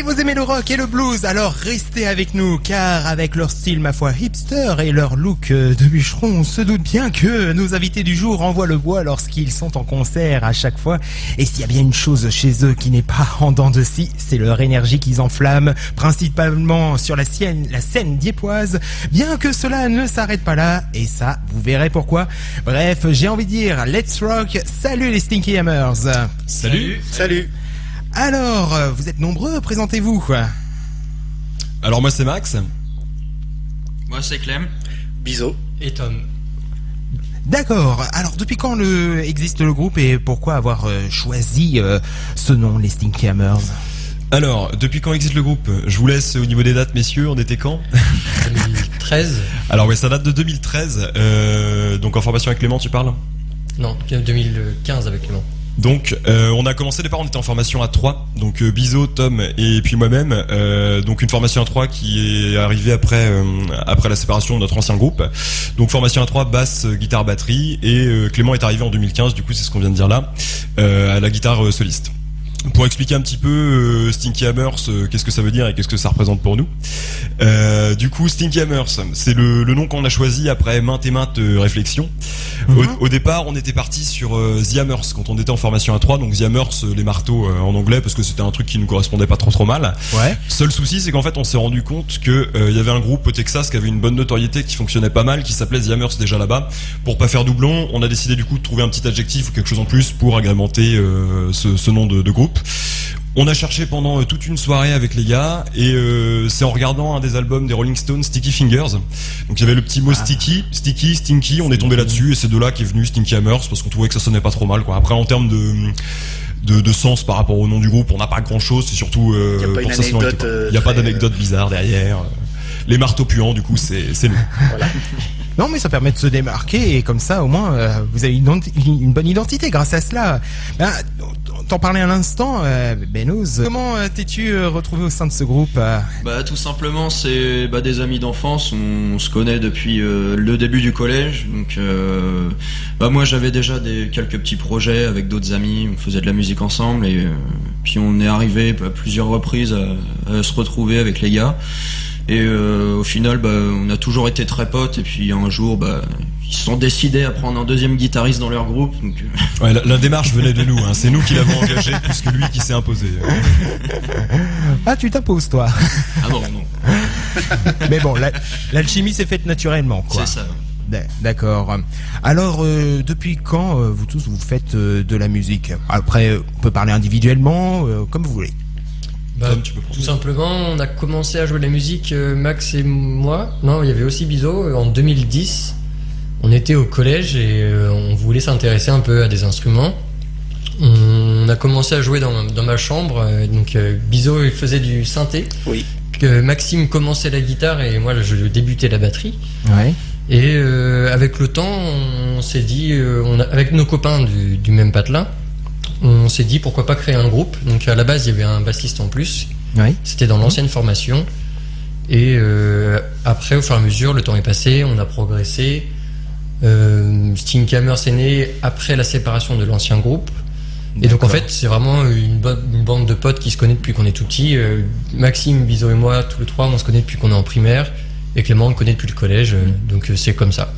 Si vous aimez le rock et le blues, alors restez avec nous, car avec leur style ma foi hipster et leur look de bûcheron, on se doute bien que nos invités du jour envoient le bois lorsqu'ils sont en concert à chaque fois. Et s'il y a bien une chose chez eux qui n'est pas en dents de scie, c'est leur énergie qu'ils enflamment, principalement sur la scène diepoise, bien que cela ne s'arrête pas là, et ça, vous verrez pourquoi. Bref, j'ai envie de dire, let's rock, salut les Stinky Hammers. Salut. Alors, vous êtes nombreux, présentez-vous. Alors moi c'est Max. Moi c'est Clem. Biso. Et Tom. D'accord, alors depuis quand existe le groupe et pourquoi avoir choisi ce nom, les Stinky Hammers? Alors, depuis quand existe le groupe? Je vous laisse au niveau des dates, messieurs, on était quand? 2013. Alors ouais, ça date de 2013, donc en formation avec Clément, tu parles? Non, 2015 avec Clément. Donc on a commencé, au départ on était en formation à 3, donc Biso, Tom et puis moi-même, donc une formation à 3 qui est arrivée après la séparation de notre ancien groupe. Donc formation à 3, basse, guitare, batterie, et Clément est arrivé en 2015, du coup c'est ce qu'on vient de dire là, à la guitare soliste. Pour expliquer un petit peu Stinky Hammers, qu'est-ce que ça veut dire et qu'est-ce que ça représente pour nous. Du coup, Stinky Hammers, c'est le nom qu'on a choisi après maintes et maintes réflexions. Au départ, on était parti sur The Hammers quand on était en formation à 3, donc The Hammers, les marteaux en anglais, parce que c'était un truc qui nous correspondait pas trop mal. Ouais. Seul souci, c'est qu'en fait, on s'est rendu compte que il y avait un groupe au Texas qui avait une bonne notoriété, qui fonctionnait pas mal, qui s'appelait The Hammers déjà là-bas. Pour pas faire doublon, on a décidé du coup de trouver un petit adjectif ou quelque chose en plus pour agrémenter ce nom de groupe. On a cherché pendant toute une soirée avec les gars et c'est en regardant un des albums des Rolling Stones, Sticky Fingers. Donc il y avait le petit mot sticky, stinky, on est tombé là-dessus et c'est de là qu'est venu Stinky Hammers parce qu'on trouvait que ça sonnait pas trop mal quoi. Après en termes de sens par rapport au nom du groupe, on n'a pas grand-chose, c'est surtout pour ça il n'y a pas d'anecdote bizarre derrière. Les marteaux puants du coup c'est nous. Voilà. Non mais ça permet de se démarquer et comme ça au moins vous avez une bonne identité grâce à cela. T'en parlais à l'instant, Benoz. Comment t'es-tu retrouvé au sein de ce groupe Bah tout simplement c'est des amis d'enfance, on se connaît depuis le début du collège. Donc moi j'avais déjà quelques petits projets avec d'autres amis, on faisait de la musique ensemble et puis on est arrivé à plusieurs reprises à se retrouver avec les gars. Et au final, on a toujours été très potes. Et puis un jour, ils se sont décidés à prendre un deuxième guitariste dans leur groupe. Donc, ouais, la démarche venait de nous. Hein. C'est nous qui l'avons engagé plus que lui qui s'est imposé. Ah, tu t'imposes, toi. Ah non. Mais bon, l'alchimie s'est faite naturellement, quoi. C'est ça. D'accord. Alors, depuis quand vous tous vous faites de la musique? Après, on peut parler individuellement, comme vous voulez. Tom, tu peux Tout simplement, on a commencé à jouer de la musique, Max et moi. Non, il y avait aussi Biso en 2010. On était au collège et on voulait s'intéresser un peu à des instruments. On a commencé à jouer dans ma chambre. Donc Biso il faisait du synthé. Oui. Maxime commençait la guitare et moi je débutais la batterie. Ouais. Et avec le temps, on s'est dit, avec nos copains du même patelin, on s'est dit pourquoi pas créer un groupe. Donc à la base il y avait un bassiste en plus. Ouais. C'était dans l'ancienne formation. Et après au fur et à mesure le temps est passé, on a progressé. Stinky Hammers est né après la séparation de l'ancien groupe. Et donc en fait c'est vraiment une bande de potes qui se connaît depuis qu'on est tout petit. Maxime, Biso et moi, tous les trois on se connaît depuis qu'on est en primaire. Et Clément on le connaît depuis le collège. Donc c'est comme ça.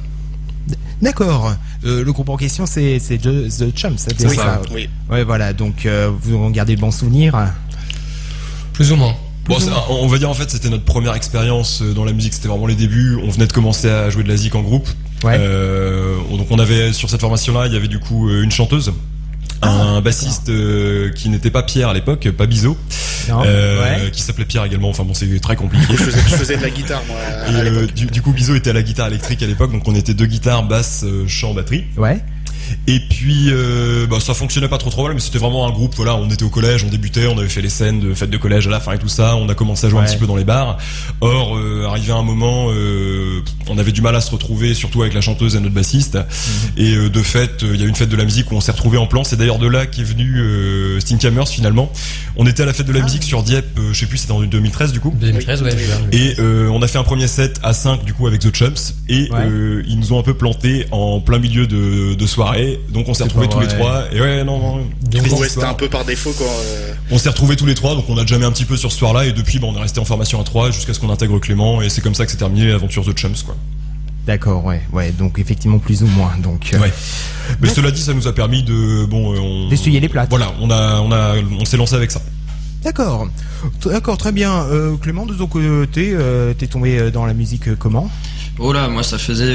D'accord. Le groupe en question, c'est The Chums, c'est Oui, ça. oui. Ouais, voilà. Donc, vous en gardez de bons souvenirs. Plus ou moins. Bon, on va dire en fait c'était notre première expérience dans la musique, c'était vraiment les débuts. On venait de commencer à jouer de la zik en groupe. Ouais. Donc on avait sur cette formation-là, il y avait du coup une chanteuse, un bassiste qui n'était pas Pierre à l'époque, pas Biso, qui s'appelait Pierre également. Enfin bon, c'est très compliqué. Je faisais de la guitare moi à l'époque. Du coup, Biso était à la guitare électrique à l'époque, donc on était 2 guitares, basse, chant, batterie. Ouais. Et puis ça fonctionnait pas trop mal, mais c'était vraiment un groupe, voilà, on était au collège, on débutait, on avait fait les scènes de fête de collège à la fin et tout ça, on a commencé à jouer un petit peu dans les bars. Or arrivé à un moment on avait du mal à se retrouver, surtout avec la chanteuse et notre bassiste. Et de fait, il y a une fête de la musique où on s'est retrouvé en plan. C'est d'ailleurs de là qu'est venu Stinkhammers finalement. On était à la fête de la musique sur Dieppe, je sais plus, c'était en 2013 du coup. 2013, ouais. Et on a fait un premier set à 5 du coup avec The Chumps et ils nous ont un peu planté en plein milieu de soirée. Donc on s'est retrouvés tous les trois. Et c'était un peu par défaut quoi. On s'est retrouvés tous les trois, donc on a jamais un petit peu sur ce soir-là et depuis on est resté en formation à 3 jusqu'à ce qu'on intègre Clément et c'est comme ça que s'est terminé l'aventure The Chumps quoi. D'accord, ouais, donc effectivement plus ou moins. Donc. Mais cela dit, ça nous a permis de d'essuyer les plates. Voilà, on s'est lancé avec ça. D'accord, très bien. Clément, de ton côté, t'es tombé dans la musique comment ? Oh là, moi ça faisait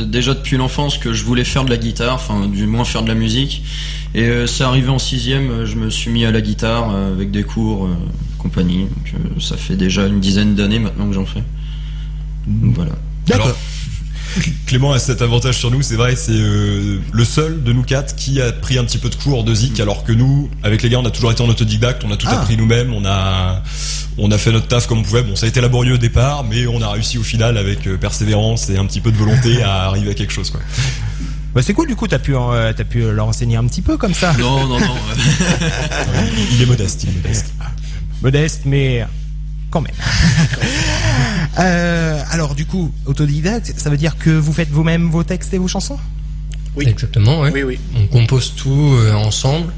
déjà depuis l'enfance que je voulais faire de la guitare, enfin du moins faire de la musique. Et c'est arrivé en 6ème, je me suis mis à la guitare avec des cours, compagnie. Donc, ça fait déjà une dizaine d'années maintenant que j'en fais. Donc voilà. D'accord. Alors, Clément a cet avantage sur nous, c'est vrai, c'est le seul de nous 4 qui a pris un petit peu de cours de zik, alors que nous, avec les gars, on a toujours été en autodidacte, on a tout appris nous-mêmes, on a fait notre taf comme on pouvait. Bon, ça a été laborieux au départ, mais on a réussi au final avec persévérance et un petit peu de volonté à arriver à quelque chose, quoi. Bah c'est cool, du coup, t'as pu leur enseigner un petit peu comme ça. Non. Il est modeste. Modeste, mais quand même. Alors du coup, autodidacte, ça veut dire que vous faites vous-même vos textes et vos chansons ? Oui. Exactement, ouais. Oui. On compose tout ensemble.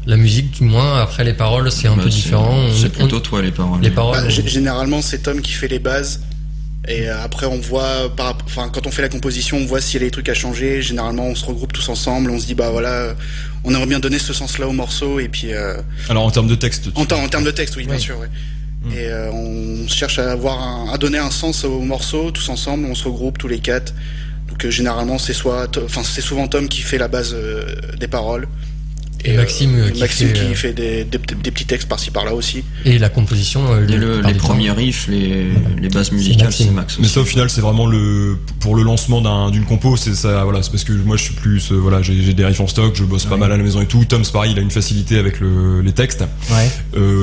La musique, du moins, après les paroles, c'est un peu différent. C'est plutôt toi les paroles. Les paroles. Généralement, c'est Tom qui fait les bases. Et après, on voit, quand on fait la composition, on voit s'il y a des trucs à changer. Généralement, on se regroupe tous ensemble. On se dit, bah voilà, on aimerait bien donner ce sens-là au morceau. Et puis. Alors en termes de texte. En termes de texte, oui, bien sûr. Ouais. Et on cherche à donner un sens au morceau tous ensemble. On se regroupe tous les 4. Donc généralement, c'est souvent Tom qui fait la base des paroles. Et Maxime qui fait des petits textes par-ci par-là aussi. Et la composition. Les premiers riffs, les bases musicales, c'est Max aussi. Mais ça au final c'est vraiment pour le lancement d'une compo, c'est ça, voilà, c'est parce que moi je suis plus j'ai des riffs en stock, je bosse pas mal à la maison et tout. Tom c'est pareil, il a une facilité avec les textes.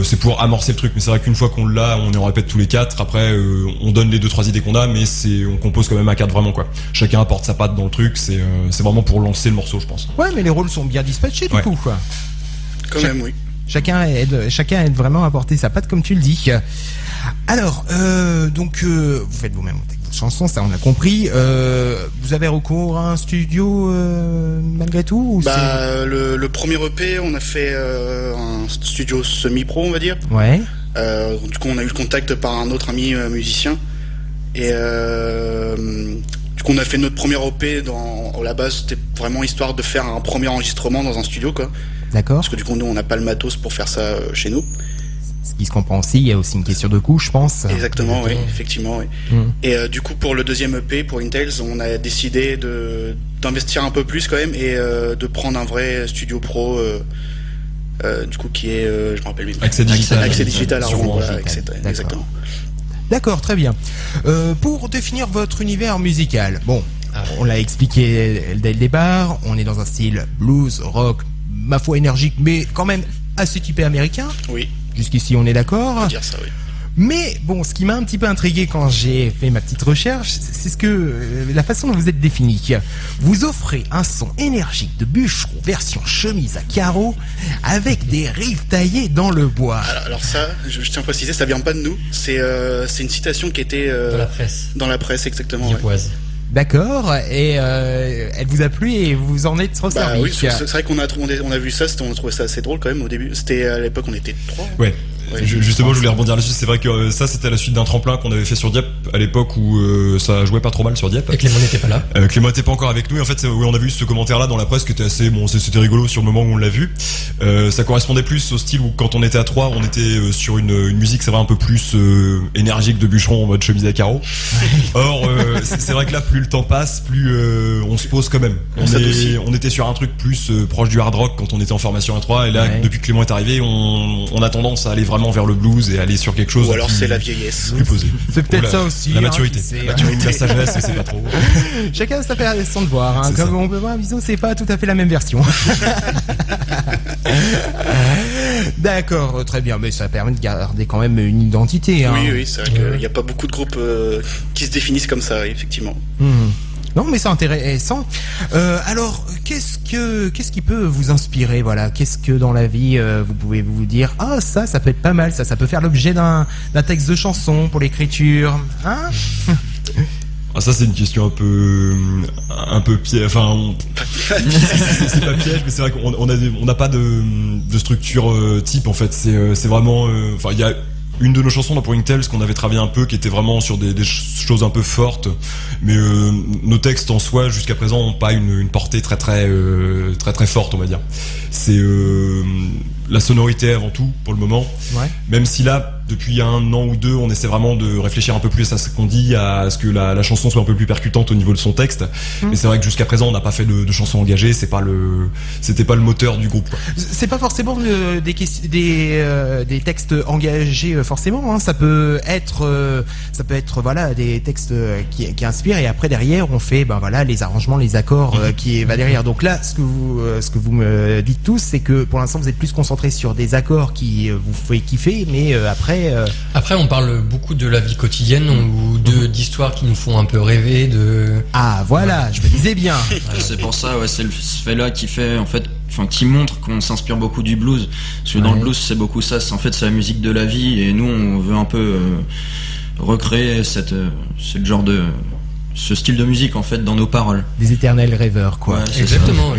C'est pour amorcer le truc, mais c'est vrai qu'une fois qu'on l'a, on en répète tous les 4. Après on donne les 2-3 idées qu'on a, mais on compose quand même à 4 vraiment quoi. Chacun apporte sa patte dans le truc, c'est vraiment pour lancer le morceau je pense. Ouais, mais les rôles sont bien dispatchés du coup quoi. Quand même, oui. Chacun aide vraiment à porter sa patte comme tu le dis. Alors, vous faites vous-même votre chanson, ça on a compris. Vous avez recours à un studio malgré tout ou le premier EP, on a fait un studio semi-pro, on va dire. Ouais. Du coup, on a eu le contact par un autre ami musicien. Et du coup, on a fait notre premier EP à la base, c'était vraiment histoire de faire un premier enregistrement dans un studio, quoi. D'accord. Parce que du coup, nous, on n'a pas le matos pour faire ça chez nous. Ce qui se comprend aussi, il y a aussi une question de coût, je pense. Exactement, oui, effectivement, oui. Et du coup, pour le deuxième EP, pour Intels, on a décidé d'investir un peu plus quand même et de prendre un vrai studio pro, du coup, qui est, je me rappelle bien. Accès Digital à Rouen, voilà, exactement. D'accord, très bien. Pour définir votre univers musical, on l'a expliqué dès le départ, on est dans un style blues, rock, ma foi énergique, mais quand même assez typé américain. Oui. Jusqu'ici, on est d'accord. On peut dire ça, oui. Mais bon, ce qui m'a un petit peu intrigué quand j'ai fait ma petite recherche, c'est la façon dont vous êtes défini. Vous offrez un son énergique de bûcheron version chemise à carreaux avec des riffs taillés dans le bois. Alors ça, je tiens à préciser, ça vient pas de nous. C'est une citation qui était dans la presse. Dans la presse, exactement. D'accord, et elle vous a plu et vous en êtes resservi. Oui, c'est vrai qu'on a vu ça, on a trouvé ça assez drôle quand même au début. C'était à l'époque on était 3. Ouais. Justement, je voulais rebondir là-dessus. C'est vrai que ça, c'était à la suite d'un tremplin qu'on avait fait sur Dieppe à l'époque où ça jouait pas trop mal sur Dieppe. Et Clément n'était pas là. Clément n'était pas encore avec nous. Et en fait, on a vu ce commentaire-là dans la presse qui était assez c'était rigolo sur le moment où on l'a vu. Ça correspondait plus au style où quand on était à 3, on était sur une musique, c'est vrai, un peu plus énergique de bûcheron en mode chemise à carreaux. Or, c'est vrai que là, plus le temps passe, plus on se pose quand même. On était sur un truc plus proche du hard rock quand on était en formation à 3. Et là, depuis que Clément est arrivé, on a tendance à aller vraiment vraiment vers le blues et aller sur quelque chose. Ou alors plus, c'est la vieillesse. plus posé. C'est peut-être Ou ça aussi. La hein, maturité. qui sait, La maturité, la sagesse, c'est pas trop. Chacun a sa façon de voir. Hein. C'est Comme ça. on peut voir, Bisous, c'est pas tout à fait la même version. D'accord, très bien. Mais ça permet de garder quand même une identité. Hein. Oui, c'est vrai qu'il n'y a pas beaucoup de groupes qui se définissent comme ça, effectivement. Non, mais c'est intéressant. Alors, qu'est-ce qui peut vous inspirer, voilà? Qu'est-ce que dans la vie vous pouvez vous dire, ah ça peut être pas mal, ça peut faire l'objet d'un texte de chanson pour l'écriture, hein? Ah, ça c'est une question un peu piège. Enfin, c'est pas piège, mais c'est vrai qu'on n'a pas de structure type en fait. C'est vraiment. Enfin, il y a une de nos chansons dans Pouring Tales qu'on avait travaillé un peu, qui était vraiment sur des choses un peu fortes, mais nos textes en soi jusqu'à présent n'ont pas une portée très forte, on va dire. C'est la sonorité avant tout pour le moment. Ouais. Même si là, depuis 1 an ou 2, on essaie vraiment de réfléchir un peu plus à ce qu'on dit, à ce que la chanson soit un peu plus percutante au niveau de son texte. Mais c'est vrai que jusqu'à présent, on n'a pas fait de chansons engagées. C'était pas le moteur du groupe, quoi. C'est pas forcément des textes engagés forcément. Hein. Ça peut être voilà des textes qui inspirent et après derrière on fait voilà les arrangements, les accords qui va derrière. Donc là, ce que vous me dites tous, c'est que pour l'instant vous êtes plus concentrés sur des accords qui vous fait kiffer, mais Après, on parle beaucoup de la vie quotidienne ou d'histoires qui nous font un peu rêver. Ah, voilà, je me disais bien. C'est pour ça, c'est ce fait-là qui fait, en fait, qui montre qu'on s'inspire beaucoup du blues. Parce que dans le blues, c'est beaucoup ça. C'est la musique de la vie, et nous, on veut un peu recréer ce style de musique en fait dans nos paroles. Des éternels rêveurs, quoi. Ouais, Exactement.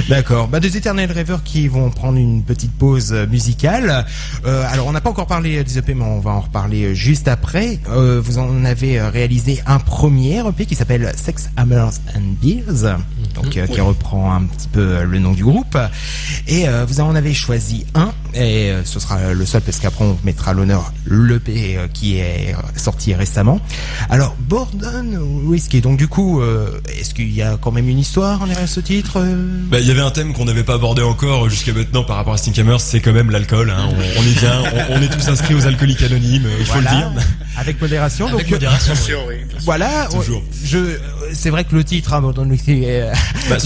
D'accord. Des éternels rêveurs qui vont prendre une petite pause musicale. Alors, on n'a pas encore parlé des EP, mais on va en reparler juste après. Vous en avez réalisé un premier EP qui s'appelle Sex, Hammers and Beers, donc qui reprend un petit peu le nom du groupe. Et vous en avez choisi un, et ce sera le seul parce qu'après on mettra à l'honneur l'EP qui est sorti récemment. Alors, Borden Whiskey, donc du coup, est-ce qu'il y a quand même une histoire derrière ce titre? Il y avait un thème qu'on n'avait pas abordé encore jusqu'à maintenant par rapport à Stinkhammer, c'est quand même l'alcool. Hein. On est bien, on est tous inscrits aux alcooliques anonymes, il faut le dire. Avec modération. Avec donc, modération. Bien sûr, oui. voilà, Toujours. c'est vrai que le titre, hein, Borden Whiskey,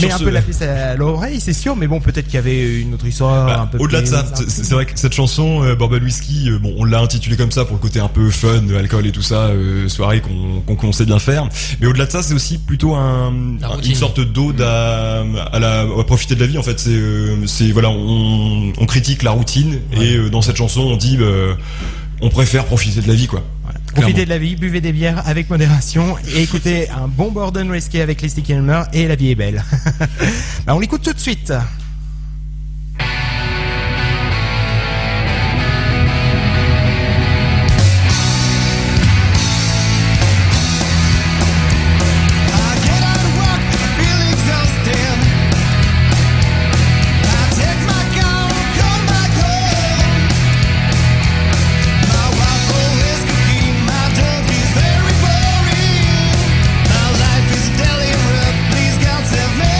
met un peu la puce à l'oreille, c'est sûr, mais bon, peut-être qu'il y avait une autre histoire un peu au-delà de plus- ça, c'est vrai que cette chanson, Bourbon Whiskey, on l'a intitulée comme ça pour le côté un peu fun, alcool et tout ça, soirée qu'on sait bien faire. Mais au-delà de ça, c'est aussi plutôt une sorte d'ode à profiter de la vie. En fait, c'est voilà, on critique la routine et dans cette chanson, on dit on préfère profiter de la vie, quoi. Voilà. Profitez de la vie, buvez des bières avec modération et écoutez un bon Borden Whiskey avec les Stinkhammer et la vie est belle. On l'écoute tout de suite. My life is a deli rip, please God save me.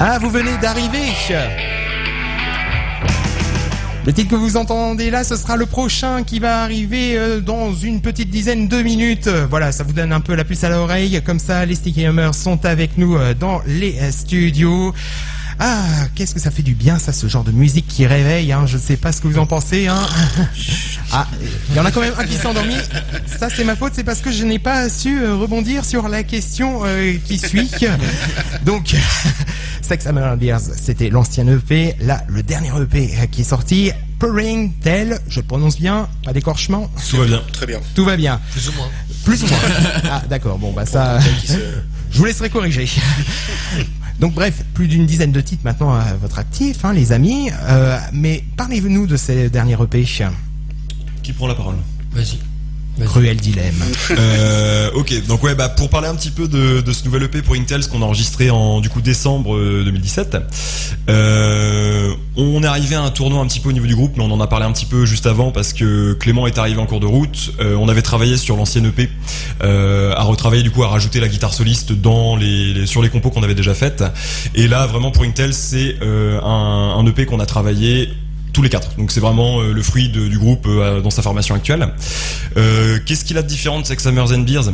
Ah, vous venez d'arriver. Le titre que vous entendez là, ce sera le prochain qui va arriver dans une petite dizaine de minutes. Voilà, ça vous donne un peu la puce à l'oreille. Comme ça, les Sticky Hammers sont avec nous dans les studios. Ah, qu'est-ce que ça fait du bien, ça, ce genre de musique qui réveille, hein. Je ne sais pas ce que vous en pensez, hein. Ah, il y en a quand même un qui s'est endormi. Ça, c'est ma faute, c'est parce que je n'ai pas su rebondir sur la question qui suit. Donc, Sex Hammer and Beers, c'était l'ancien EP. Là, le dernier EP qui est sorti, Purring Tale, je le prononce bien, pas d'écorchement. Tout va bien. Très bien. Tout va bien. Plus ou moins. Plus ou moins. Ah, d'accord, bon, bah ça, je vous laisserai corriger. Donc bref, plus d'une dizaine de titres maintenant à votre actif, hein, les amis. Mais parlez-nous de ces derniers EP. Qui prend la parole? Vas-y. Cruel dilemme. Ok, donc ouais, pour parler un petit peu de ce nouvel EP pour Intel, ce qu'on a enregistré en du coup décembre 2017. On est arrivé à un tournant un petit peu au niveau du groupe, mais on en a parlé un petit peu juste avant parce que Clément est arrivé en cours de route. On avait travaillé sur l'ancienne EP, à retravailler du coup, à rajouter la guitare soliste sur les compos qu'on avait déjà faites. Et là, vraiment pour Intel, c'est un EP qu'on a travaillé tous les quatre. Donc c'est vraiment le fruit du groupe dans sa formation actuelle. Qu'est-ce qu'il a de différent de Sex Hammers and Beers?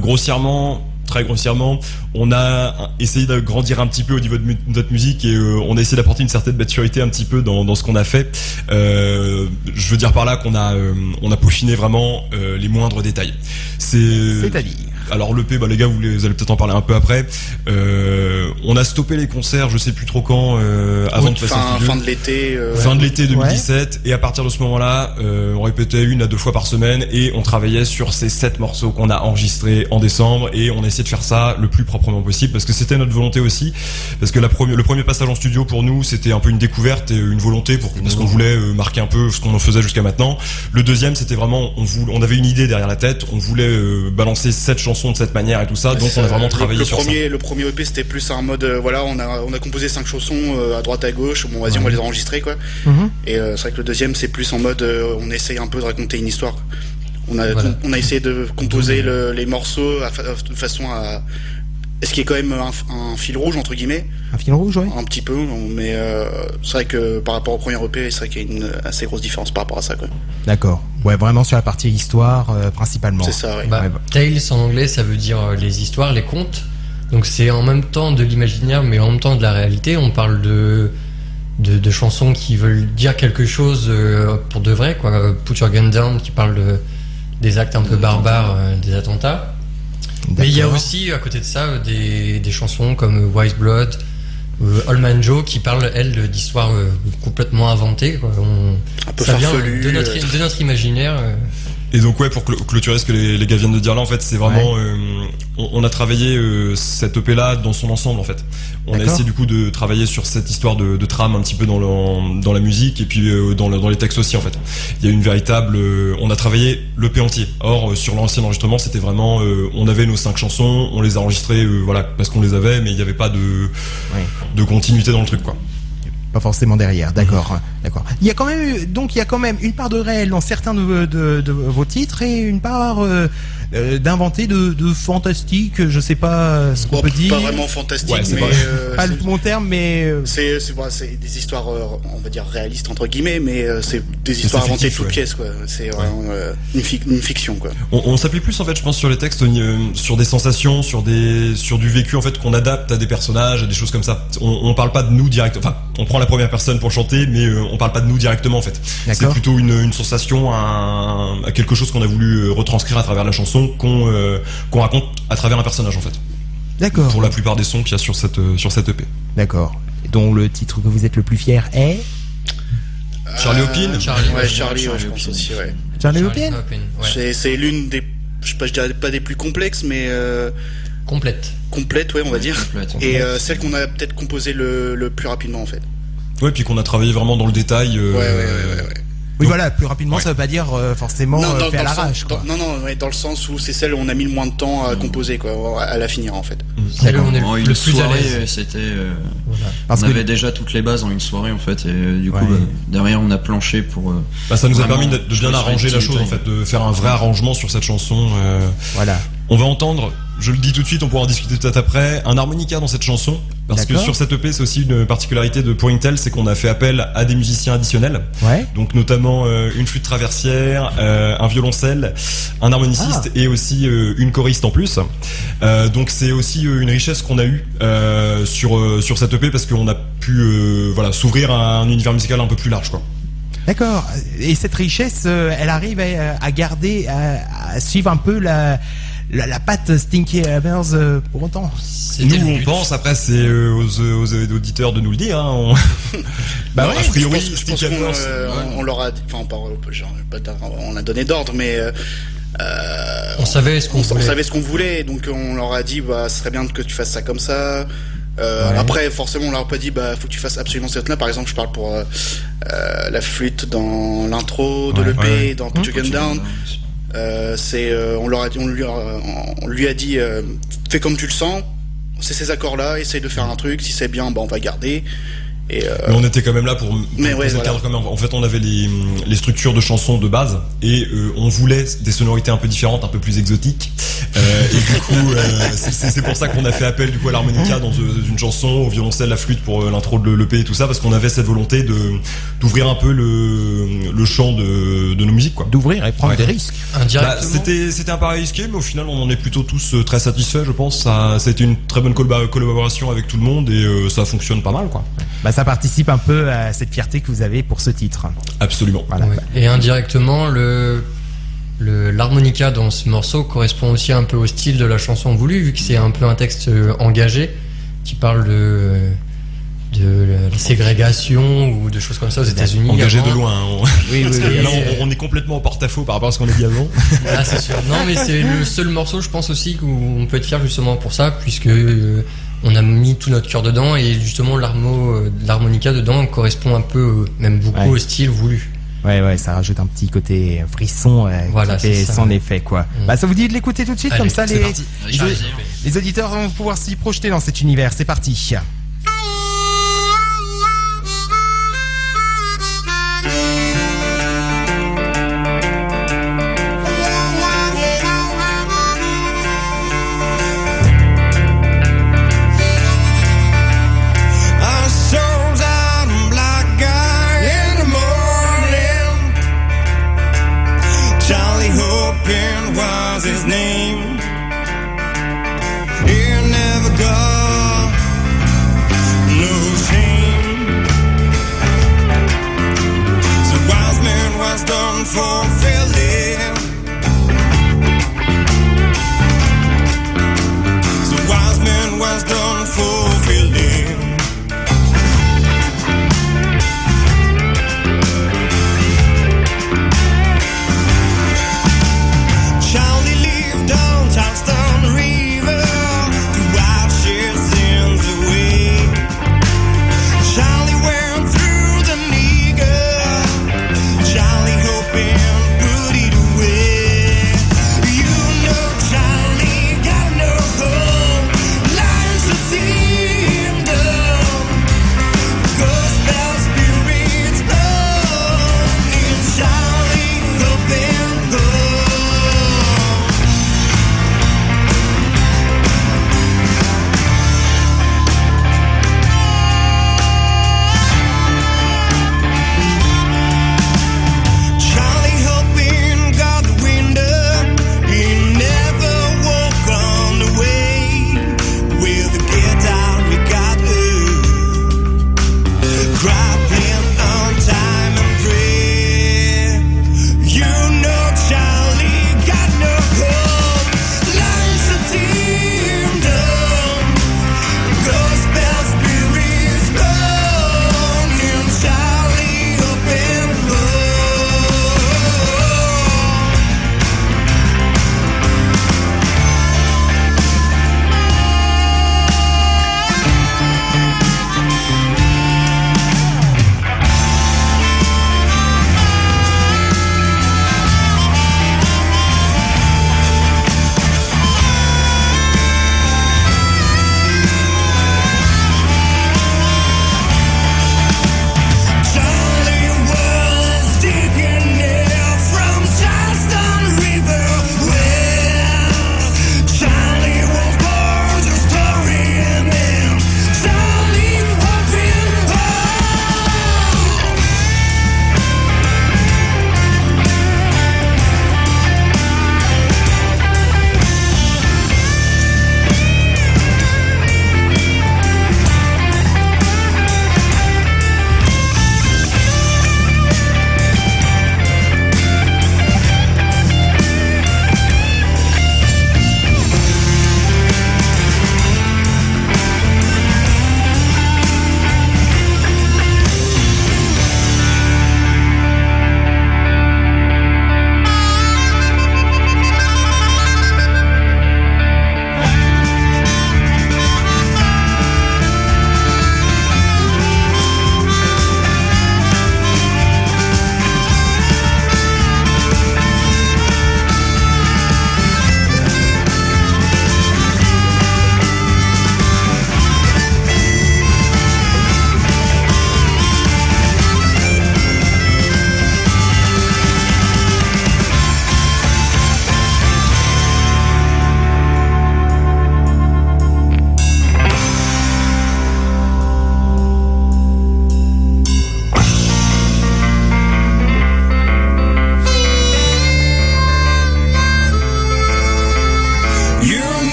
Grossièrement, très grossièrement, on a essayé de grandir un petit peu au niveau de notre musique et on a essayé d'apporter une certaine maturité un petit peu dans ce qu'on a fait. Je veux dire par là qu'on a peaufiné vraiment les moindres détails. C'est-à-dire? Alors l'EP, les gars, vous allez peut-être en parler un peu après. On a stoppé les concerts, je sais plus trop quand, avant de passer au studio. Fin de l'été. Fin de l'été 2017. Et à partir de ce moment-là, on répétait 1 à 2 fois par semaine et on travaillait sur ces 7 morceaux qu'on a enregistrés en décembre et on a essayé de faire ça le plus proprement possible parce que c'était notre volonté aussi. Parce que le premier passage en studio pour nous, c'était un peu une découverte et une volonté parce qu'on voulait marquer un peu ce qu'on en faisait jusqu'à maintenant. Le deuxième, c'était vraiment, on avait une idée derrière la tête, on voulait balancer 7 chansons de cette manière et tout ça, donc on a vraiment travaillé sur ça. Le premier EP c'était plus un mode voilà, on a composé 5 chansons à droite à gauche, bon vas-y on va les enregistrer quoi. Et c'est vrai que le deuxième c'est plus en mode on essaye un peu de raconter une histoire. On a essayé de composer les morceaux de façon à ce qui est quand même un fil rouge entre guillemets. Un fil rouge, ouais. Un petit peu, mais c'est vrai que par rapport au premier EP, c'est vrai qu'il y a une assez grosse différence par rapport à ça, quoi. D'accord. Ouais, vraiment sur la partie histoire principalement. C'est ça, oui. Tales en anglais, ça veut dire les histoires, les contes. Donc c'est en même temps de l'imaginaire, mais en même temps de la réalité. On parle de chansons qui veulent dire quelque chose pour de vrai, quoi. Put Your Gun Down, qui parle des actes un peu barbares des attentats. Mais il y a aussi à côté de ça des chansons comme Wise Blood, Old Man Joe qui parle elle d'histoires complètement inventées, quoi. Un peu ça vient farfelu, de notre imaginaire. Et donc ouais, pour clôturer ce que les gars viennent de dire là, en fait, c'est vraiment on a travaillé cette EP là dans son ensemble en fait. On a essayé du coup de travailler sur cette histoire de trame un petit peu dans la musique et puis dans les textes aussi en fait. Il y a une véritable on a travaillé l'EP entier. Or sur l'ancien enregistrement, c'était vraiment on avait nos 5 chansons, on les a enregistrées voilà parce qu'on les avait, mais il n'y avait pas de continuité dans le truc quoi. Pas forcément derrière, d'accord. Il y a quand même une part de réel dans certains de vos titres et une part d'inventé de fantastique, je sais pas ce qu'on peut dire. Pas vraiment fantastique, mais pas le bon terme, mais c'est des histoires, on va dire réalistes entre guillemets, mais c'est des histoires inventées de toutes pièces, quoi. C'est vraiment une fiction, quoi. On s'appuie plus en fait, je pense, sur les textes, sur des sensations, sur du vécu en fait qu'on adapte à des personnages, à des choses comme ça. On parle pas de nous direct, enfin, on prend la première personne pour chanter, mais on parle pas de nous directement en fait. C'est plutôt une sensation à quelque chose qu'on a voulu retranscrire à travers la chanson, qu'on raconte à travers un personnage en fait. D'accord. Pour la plupart des sons qu'il y a sur cette EP. D'accord. Dont le titre que vous êtes le plus fier est Charlie Hopin. Charlie, je pense aussi, ouais. Charlie Hopin. C'est l'une des, je dirais pas des plus complexes, mais complète, ouais, on va dire. Et celle qu'on a peut-être composée le plus rapidement en fait. Ouais, puis qu'on a travaillé vraiment dans le détail. Oui, voilà, plus rapidement, ça veut pas dire forcément fait à l'arrache, quoi. Non, dans le sens où c'est celle où on a mis le moins de temps à composer, quoi, à la finir, en fait. Celle où on est le plus à l'aise. C'était, on avait déjà toutes les bases en une soirée, en fait, et du coup, derrière, on a planché pour. Ça nous a permis de bien arranger la chose, en fait, de faire un vrai arrangement sur cette chanson. Voilà. On va entendre, je le dis tout de suite, on pourra en discuter peut-être après, un harmonica dans cette chanson. Parce que D'accord. sur cette EP, c'est aussi une particularité de pour Intel, c'est qu'on a fait appel à des musiciens additionnels. Ouais. Donc notamment une flûte traversière, un violoncelle, un harmoniciste et aussi une choriste en plus. Donc c'est aussi une richesse qu'on a eue sur cette EP parce qu'on a pu s'ouvrir à un univers musical un peu plus large, quoi. D'accord. Et cette richesse, elle arrive à garder, à suivre un peu la patte Stinky Hammers pour autant. C'était Nous le on but. pense, après c'est aux auditeurs de nous le dire. Hein. Bah Non, ouais, a priori, je pense Stinky qu'on Hammers, on leur a dit, enfin on a donné d'ordre, mais On savait ce qu'on on voulait. savait ce qu'on voulait, donc on leur a dit bah ce serait bien que tu fasses ça comme ça. Après forcément on leur a pas dit bah faut que tu fasses absolument cette note là. Par exemple je parle pour la flûte dans l'intro de l'EP, dans Put Your Gun Down. On lui a dit fais comme tu le sens, c'est ces accords là, essaye de faire un truc, si c'est bien bah on va garder. Et mais on était quand même là pour Mais poser ouais, le voilà. cadre quand même. En fait, on avait les structures de chansons de base et on voulait des sonorités un peu différentes, un peu plus exotiques. Et du coup, c'est pour ça qu'on a fait appel du coup à l'harmonica dans une chanson, au violoncelle, la flûte pour l'intro de l'EP et tout ça, parce qu'on avait cette volonté d'ouvrir un peu le champ de nos musiques, quoi. D'ouvrir et prendre Ouais. des risques. Indirectement. C'était un pari risqué, mais au final, on en est plutôt tous très satisfaits, je pense. Ça a été une très bonne collaboration avec tout le monde et ça fonctionne pas mal, quoi. Bah, ça participe un peu à cette fierté que vous avez pour ce titre. Absolument. Voilà. Ouais. Et indirectement, l'harmonica dans ce morceau correspond aussi un peu au style de la chanson voulue, vu que c'est un peu un texte engagé qui parle de la ségrégation ou de choses comme ça aux États-Unis. Engagé avant. de loin. Hein. Oui, oui, Et oui. là, on est complètement en porte-à-faux par rapport à ce qu'on a dit avant. Ah, c'est sûr. Non, mais c'est le seul morceau, je pense aussi, où on peut être fier justement pour ça, puisque on a mis tout notre cœur dedans et justement l'harmonica dedans correspond un peu, même beaucoup Ouais. au style voulu. Ouais, ça rajoute un petit côté frisson Voilà, qui fait c'est ça. son effet, quoi. Bah, ça vous dit de l'écouter tout de suite, Allez, comme ça c'est parti. les auditeurs vont pouvoir s'y projeter dans cet univers. C'est parti. I sold out a black guy in the morning. Charlie Hopkins was his name. He never got no shame. The wise man was done for Philly. The wise man was done for Philly. Charlie lived on Charleston River, the wild ships in the way. Charlie went through the Niger, Charlie hoping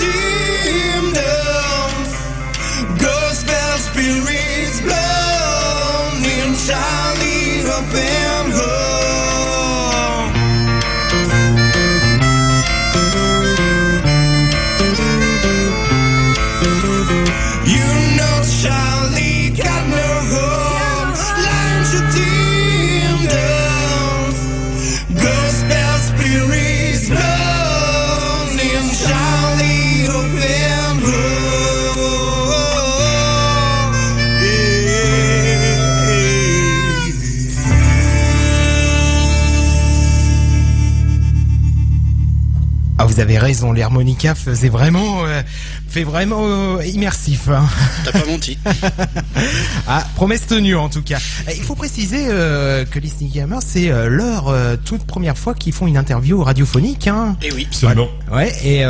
dim down. Gospel spirits blown in Charlie up and home. You know Charlie got no home. Lines are dim down. Gospel spirits blown in Charlie up and home. Ah, vous avez raison, l'harmonica fait vraiment immersif. Hein. T'as pas menti. Ah, promesse tenue en tout cas. Il faut préciser que les Sneaky Hammers, c'est leur toute première fois qu'ils font une interview radiophonique. Hein. Et oui. Absolument. Ouais, et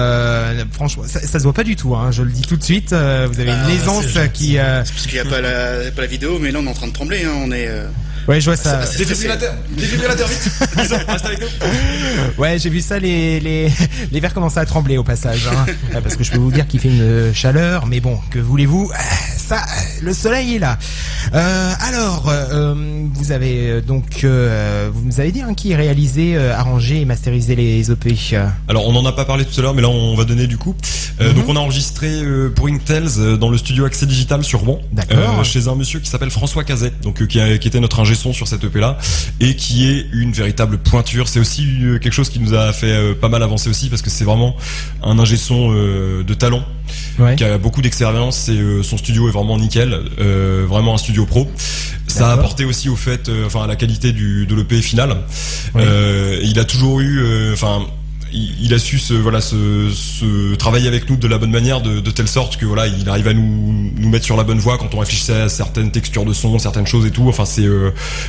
franchement, ça se voit pas du tout. Hein, je le dis tout de suite. Vous avez une aisance qui. C'est parce qu'il n'y a pas la vidéo, mais là on est en train de trembler. Hein. On est. Ouais, je vois ça. Défibrillateur vite. Disons, reste avec nous. Ouais, j'ai vu ça, les verres commençaient à trembler au passage, hein. Parce que je peux vous dire qu'il fait une chaleur, mais bon, que voulez-vous, ça, le soleil est là. Alors, vous avez donc, vous nous avez dit hein, qui réalisait, arrangé et masterisé les EP. Alors on en a pas parlé tout à l'heure, mais là on va donner du coup. Donc on a enregistré pour Intels dans le studio Accès Digital sur Rouen, chez un monsieur qui s'appelle François Cazet, donc qui était notre ingé son sur cette EP là, et qui est une véritable pointure. C'est aussi quelque chose qui nous a fait pas mal avancer aussi, parce que c'est vraiment un ingé son de talent, qui a beaucoup d'expérience, et son studio est vraiment nickel, vraiment un studio pro. Ça a apporté aussi au fait, à la qualité de l'EP final. Il a toujours eu, il a su se travailler avec nous de la bonne manière, de telle sorte que voilà, il arrive à nous mettre sur la bonne voie quand on réfléchissait à certaines textures de son, certaines choses et tout. Enfin, c'est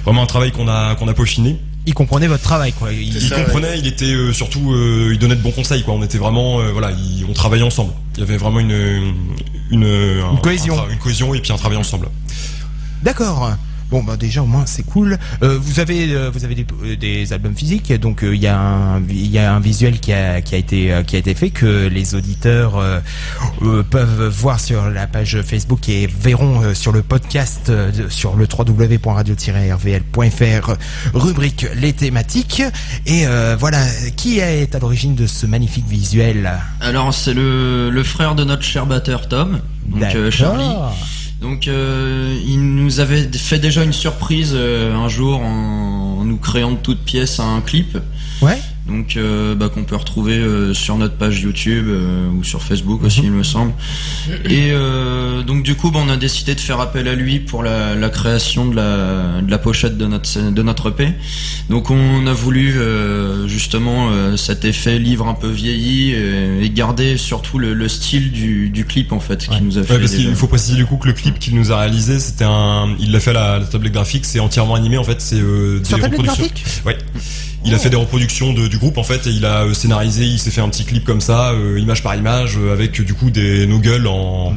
vraiment un travail qu'on a peaufiné. Il comprenait votre travail, quoi. Il comprenait, il était surtout, il donnait de bons conseils, quoi. On était vraiment, on travaillait ensemble. Il y avait vraiment une cohésion, une cohésion et puis un travail ensemble. D'accord. Bon, bah déjà au moins c'est cool. Vous avez des albums physiques, donc il y a un visuel qui a été fait que les auditeurs peuvent voir sur la page Facebook et verront sur le podcast sur le www.radio-rvl.fr, rubrique les thématiques. Et voilà, qui est à l'origine de ce magnifique visuel? Alors c'est le frère de notre cher batteur Tom, donc Charlie. Donc il nous avait fait déjà une surprise un jour en nous créant de toutes pièces un clip. Ouais. Donc qu'on peut retrouver sur notre page YouTube ou sur Facebook aussi, il me semble. Et donc du coup on a décidé de faire appel à lui pour la création de la pochette de notre EP. Donc on a voulu justement cet effet livre un peu vieilli et garder surtout le style du clip en fait qui nous a fait. Ouais, parce qu'il faut préciser du coup que le clip qu'il nous a réalisé, il l'a fait à la tablette graphique, c'est entièrement animé en fait, c'est des reproductions. Ouais. Il a fait des reproductions du groupe en fait, et il a scénarisé, il s'est fait un petit clip comme ça, image par image, avec du coup nos gueules en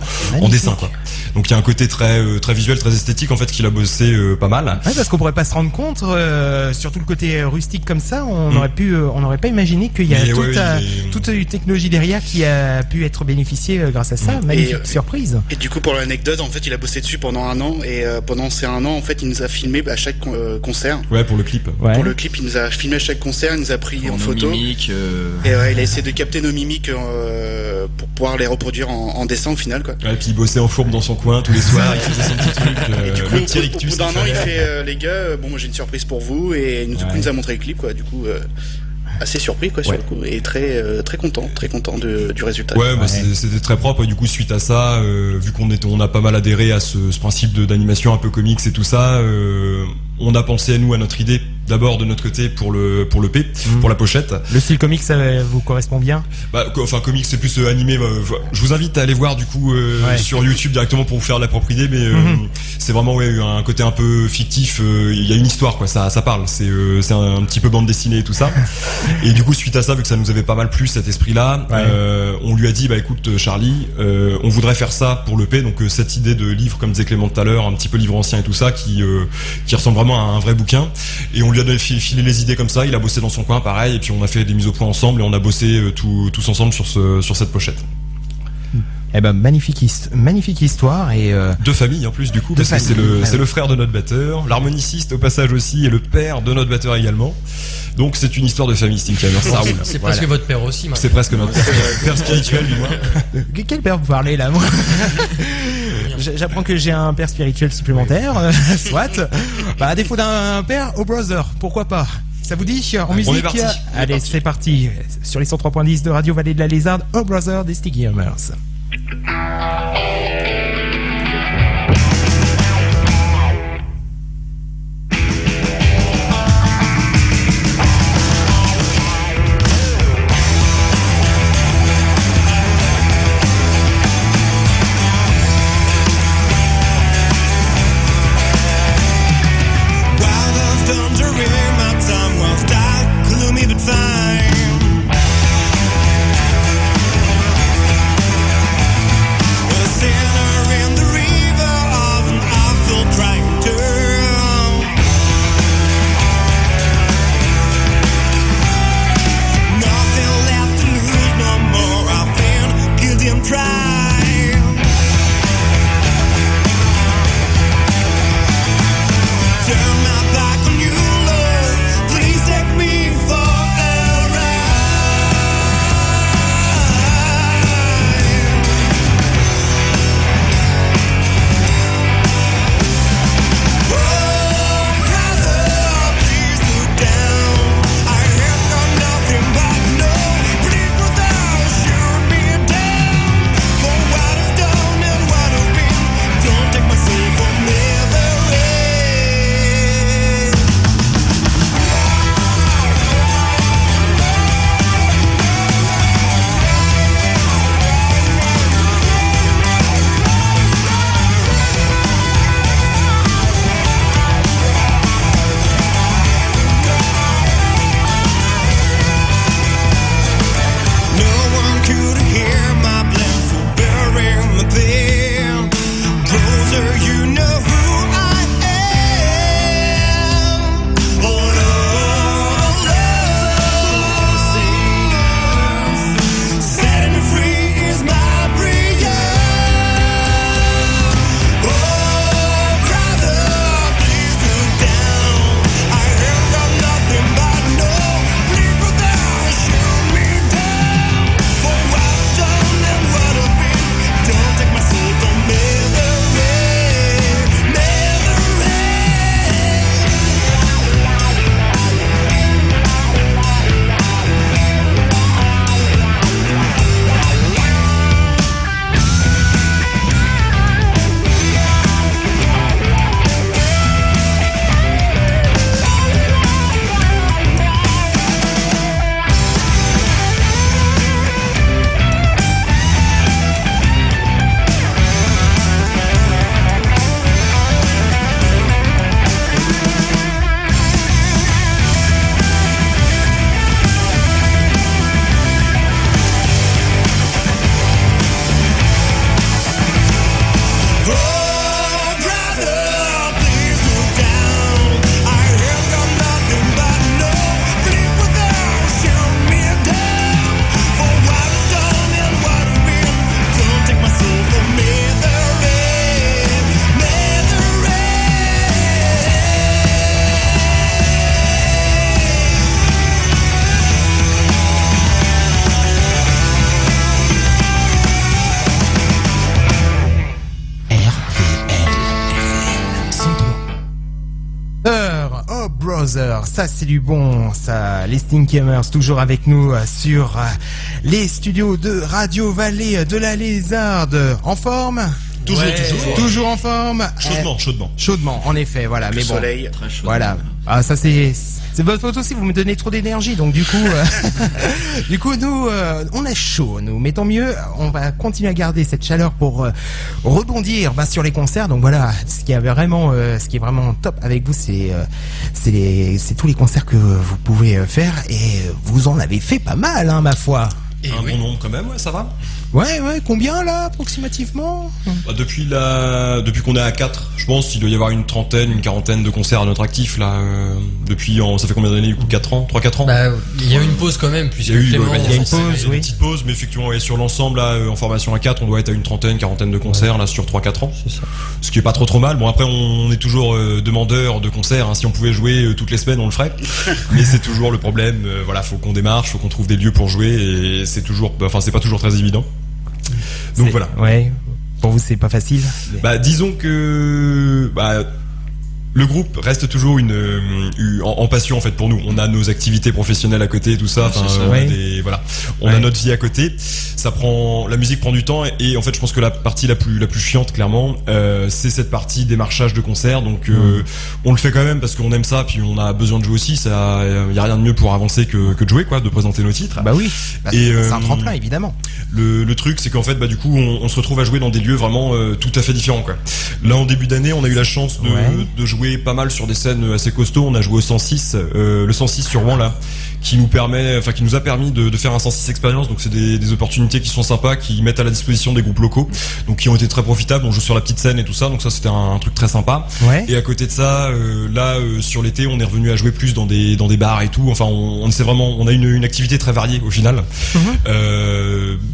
dessin, quoi. Donc il y a un côté très visuel, très esthétique en fait qu'il a bossé pas mal. Ouais, parce qu'on pourrait pas se rendre compte, surtout le côté rustique comme ça, on n'aurait pas imaginé qu'il y a toute une technologie derrière qui a pu être bénéficiée grâce à ça. Magnifique surprise. Et du coup pour l'anecdote, en fait il a bossé dessus pendant un an, et pendant ces un an en fait il nous a filmé à chaque concert. Ouais, pour le clip. Ouais. Pour le clip il nous a filmé à chaque concert, il nous a pris en photo. Mimiques, Et il a essayé de capter nos mimiques pour pouvoir les reproduire en dessin au final, quoi. Ouais, et puis il bossait en fourbe dans son coin tous les soirs, il faisait son petit truc. Et du coup, le petit au rictus. bout d'un an, il fait les gars, bon moi j'ai une surprise pour vous, et du coup il nous a montré le clip, quoi. Du coup assez surpris, quoi, sur le coup, et très content du résultat. Ouais, bah, c'était très propre, et du coup suite à ça, vu qu'on a pas mal adhéré à ce principe d'animation un peu comics et tout ça, on a pensé à notre idée d'abord de notre côté pour le P, pour la pochette. Le style comics, ça vous correspond bien? Enfin comics c'est plus animé. Je vous invite à aller voir du coup sur YouTube directement pour vous faire la propre idée, mais c'est vraiment un côté un peu fictif. Il y a une histoire, quoi. Ça parle. C'est un petit peu bande dessinée et tout ça. Et du coup suite à ça, vu que ça nous avait pas mal plu cet esprit-là, on lui a dit écoute Charlie, on voudrait faire ça pour le P. Donc cette idée de livre, comme disait Clément tout à l'heure, un petit peu livre ancien et tout ça, qui ressemble vraiment à un vrai bouquin. Et on lui a filé les idées comme ça, il a bossé dans son coin pareil, et puis on a fait des mises au point ensemble, et on a bossé tous ensemble sur cette pochette. Eh ben magnifique histoire et Deux familles en plus du coup, Deux parce que familles. c'est le frère de notre batteur, l'harmoniciste au passage aussi, et le père de notre batteur également. Donc c'est une histoire de famille, Stinkhammer, ça roule. C'est Voilà. presque votre père aussi, maintenant. C'est presque notre père spirituel du moins. Quel père vous parlez là, moi? J'apprends que j'ai un père spirituel supplémentaire, soit. Bah, à défaut d'un père, au brother, pourquoi pas? Ça vous dit? En musique? est parti. Allez, c'est parti. Sur les 103.10 de Radio Vallée de la Lézarde, au brother des Stinkhammers. While I've done during my time was dark, gloomy but fine. A sinner in the river of an awful trying turn. Nothing left to lose, no more. I've been guilty and tried. Turn my back on you, Lord. Please take me for a ride. Oh, brother, please look down. I have got nothing but no bleed without shooting me down. For what I've done and what I've been, don't take my soul for never. No one could hear my plan for burying my pain. Closer, you know who I am. Oh, Lord, setting me free is my prayer. Oh, brother, please look down. I have got nothing but no bleed without shooting me down. For what I've done and what I've been, don't take my soul from misery, misery. Oh, brother, please look down. I have got nothing but no bleed without shooting me down. For what I've done and what I've been, don't take my soul for misery, misery. Oh brother, ça c'est du bon, ça. Les Stinkhammers toujours avec nous sur les studios de Radio Vallée de la Lézarde. En forme? Toujours. Toujours en forme? Chaudement. Chaudement, en effet, voilà. Le Mais bon, soleil. Très chaud. voilà. Ah, ça c'est votre faute aussi. Vous me donnez trop d'énergie, donc du coup, nous, on a chaud, nous. Mais tant mieux, on va continuer à garder cette chaleur pour rebondir sur les concerts. Donc voilà, ce qui est vraiment top avec vous, c'est tous les concerts que vous pouvez faire et vous en avez fait pas mal, hein, ma foi. Et Un oui. bon nombre quand même, ouais, ça va. Ouais, combien là, approximativement? Bah, depuis qu'on est à 4, je pense qu'il doit y avoir une quarantaine de concerts à notre actif là. Ça fait combien d'années du coup? 4 ans? 3-4 ans? Bah, il y a eu une pause quand même, puisque Il y a eu Clément, il y a une pause, une oui. petite pause, mais effectivement sur l'ensemble là, en formation à 4, on doit être à une quarantaine de concerts là sur 3-4 ans. C'est ça. Ce qui est pas trop mal. Bon après on est toujours demandeur de concerts, hein. Si on pouvait jouer toutes les semaines on le ferait. Mais c'est toujours le problème, voilà, faut qu'on démarche, faut qu'on trouve des lieux pour jouer et c'est pas toujours très évident. Donc voilà. Ouais. Pour vous, c'est pas facile. Bah disons que le groupe reste toujours en passion en fait pour nous. On a nos activités professionnelles à côté, tout ça. C'est ça, On a notre vie à côté. La musique prend du temps et en fait je pense que la partie la plus chiante clairement, c'est cette partie démarchage de concert. Donc on le fait quand même parce qu'on aime ça, puis on a besoin de jouer aussi. Ça, y a rien de mieux pour avancer que de jouer quoi, de présenter nos titres. Bah oui. Bah, Et, c'est un tremplin évidemment. Le truc c'est qu'en fait du coup on se retrouve à jouer dans des lieux vraiment tout à fait différents quoi. Là en début d'année on a eu la chance de jouer pas mal sur des scènes assez costauds. On a joué au 106, le 106 sur Rouen là, qui nous a permis de faire un 106 expérience. Donc c'est des opportunités qui sont sympas, qui mettent à la disposition des groupes locaux, donc qui ont été très profitables. On joue sur la petite scène et tout ça, donc ça c'était un truc très sympa. Ouais. Et à côté de ça, sur l'été, on est revenu à jouer plus dans des bars et tout. Enfin, on a une activité très variée au final.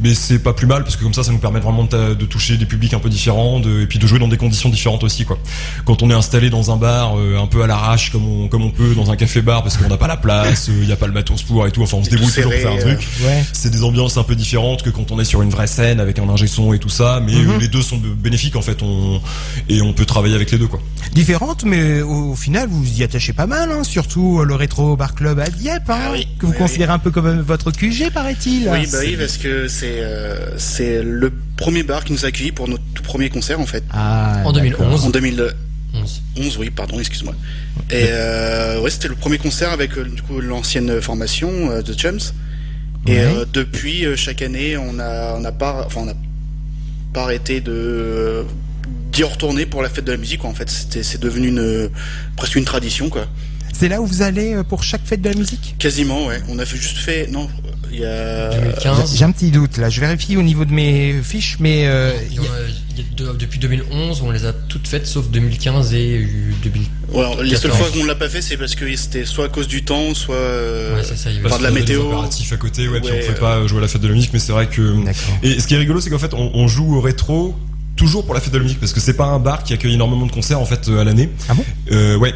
Mais c'est pas plus mal parce que comme ça nous permet vraiment de toucher des publics un peu différents, et puis de jouer dans des conditions différentes aussi quoi. Quand on est installé dans un bar un peu à l'arrache comme on peut dans un café-bar parce qu'on n'a pas la place, il y a pas le matos pour et tout. Enfin, on se débrouille toujours pour faire un truc. Ouais. C'est des ambiances un peu différentes que quand on est sur une vraie scène avec un ingé son et tout ça, mais les deux sont bénéfiques en fait. Et on peut travailler avec les deux quoi. Différentes, mais au final, vous y attachez pas mal, hein, surtout le Rétro Bar Club à Dieppe, hein, Ah oui. que vous Oui, considérez un peu comme votre QG, paraît-il. Oui, parce que c'est le premier bar qui nous a accueillis pour notre tout premier concert en fait. Ah, En 2011. En 2011, 11. oui, pardon, excuse-moi. Et c'était le premier concert avec du coup l'ancienne formation The Chums. Et Ouais. depuis chaque année, on n'a pas arrêté d'y retourner pour la fête de la musique. Quoi. En fait, c'est devenu presque une tradition quoi. C'est là où vous allez pour chaque fête de la musique? Quasiment, ouais. On a juste fait non. Il y a 2015. J'ai un petit doute là, je vérifie au niveau de mes fiches, mais Depuis 2011, on les a toutes faites sauf 2015 et 2000. Ouais, les seules 14. fois qu'on l'a pas fait, c'est parce que c'était soit à cause du temps, soit Ouais, c'est ça, il y avait enfin, de la Parce qu'il y avait météo. des impératifs à côté, puis Ouais, on pouvait pas jouer à la fête de la musique, mais c'est vrai que. d'accord. Et ce qui est rigolo, c'est qu'en fait, on joue au rétro toujours pour la fête de la musique parce que c'est pas un bar qui accueille énormément de concerts en fait à l'année. Ah bon? Ouais.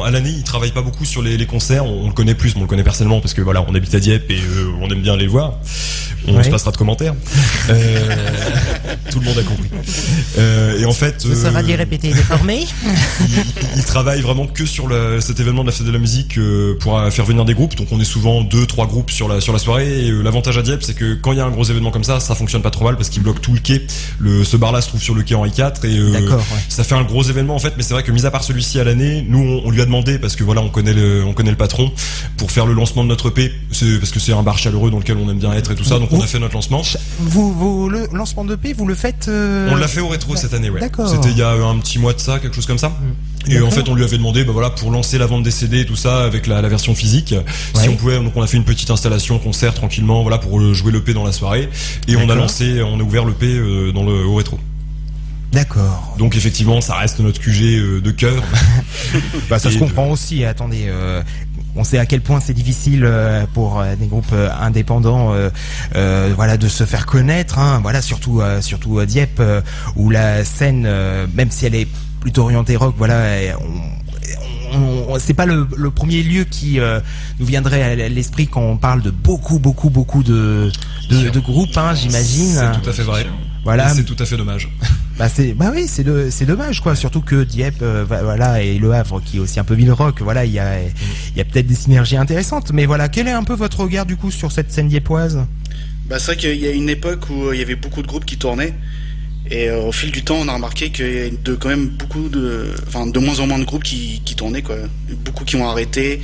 À l'année, il travaille pas beaucoup sur les concerts. On le connaît plus, mais on le connaît personnellement parce que voilà, on habite à Dieppe et on aime bien les voir. On Ouais. se passera de commentaires. Tout le monde a compris. Et en fait, Ce sera dit répété et déformé. il travaille vraiment que sur cet événement de la fête de la musique pour faire venir des groupes. Donc on est souvent 2-3 groupes sur la soirée. Et l'avantage à Dieppe, c'est que quand il y a un gros événement comme ça fonctionne pas trop mal parce qu'il bloque tout le quai. Ce bar-là se trouve sur le quai Henri IV et D'accord, ouais. ça fait un gros événement en fait. Mais c'est vrai que mis à part celui-ci à l'année, nous on lui a demandé parce que voilà on connaît le patron pour faire le lancement de notre EP. C'est parce que c'est un bar chaleureux dans lequel on aime bien être et tout ça. Donc on a fait notre lancement. Le lancement de P, vous le faites On l'a fait au rétro cette année, ouais. D'accord. C'était il y a un petit mois de ça, quelque chose comme ça. Et D'accord. en fait, on lui avait demandé, pour lancer la vente des CD et tout ça avec la version physique, Ouais. si on pouvait. Donc, on a fait une petite installation concert tranquillement, pour jouer l'EP dans la soirée. Et on a D'accord. on a ouvert l'EP au rétro. D'accord. Donc, effectivement, ça reste notre QG de cœur. Bah, ça Et se comprend aussi. Attendez, on sait à quel point c'est difficile pour des groupes indépendants, de se faire connaître. Hein, surtout à Dieppe, où la scène, même si elle est plutôt orientée rock, c'est pas le premier lieu qui nous viendrait à l'esprit quand on parle de beaucoup de groupes, hein, j'imagine. C'est tout à fait vrai. Voilà. Et c'est tout à fait dommage. C'est dommage quoi, surtout que Dieppe et Le Havre qui est aussi un peu ville rock, il y a peut-être des synergies intéressantes, mais quel est un peu votre regard du coup sur cette scène dieppoise? C'est vrai qu'il y a une époque où il y avait beaucoup de groupes qui tournaient et au fil du temps on a remarqué qu'il y a quand même de moins en moins de groupes qui tournaient quoi. Beaucoup qui ont arrêté,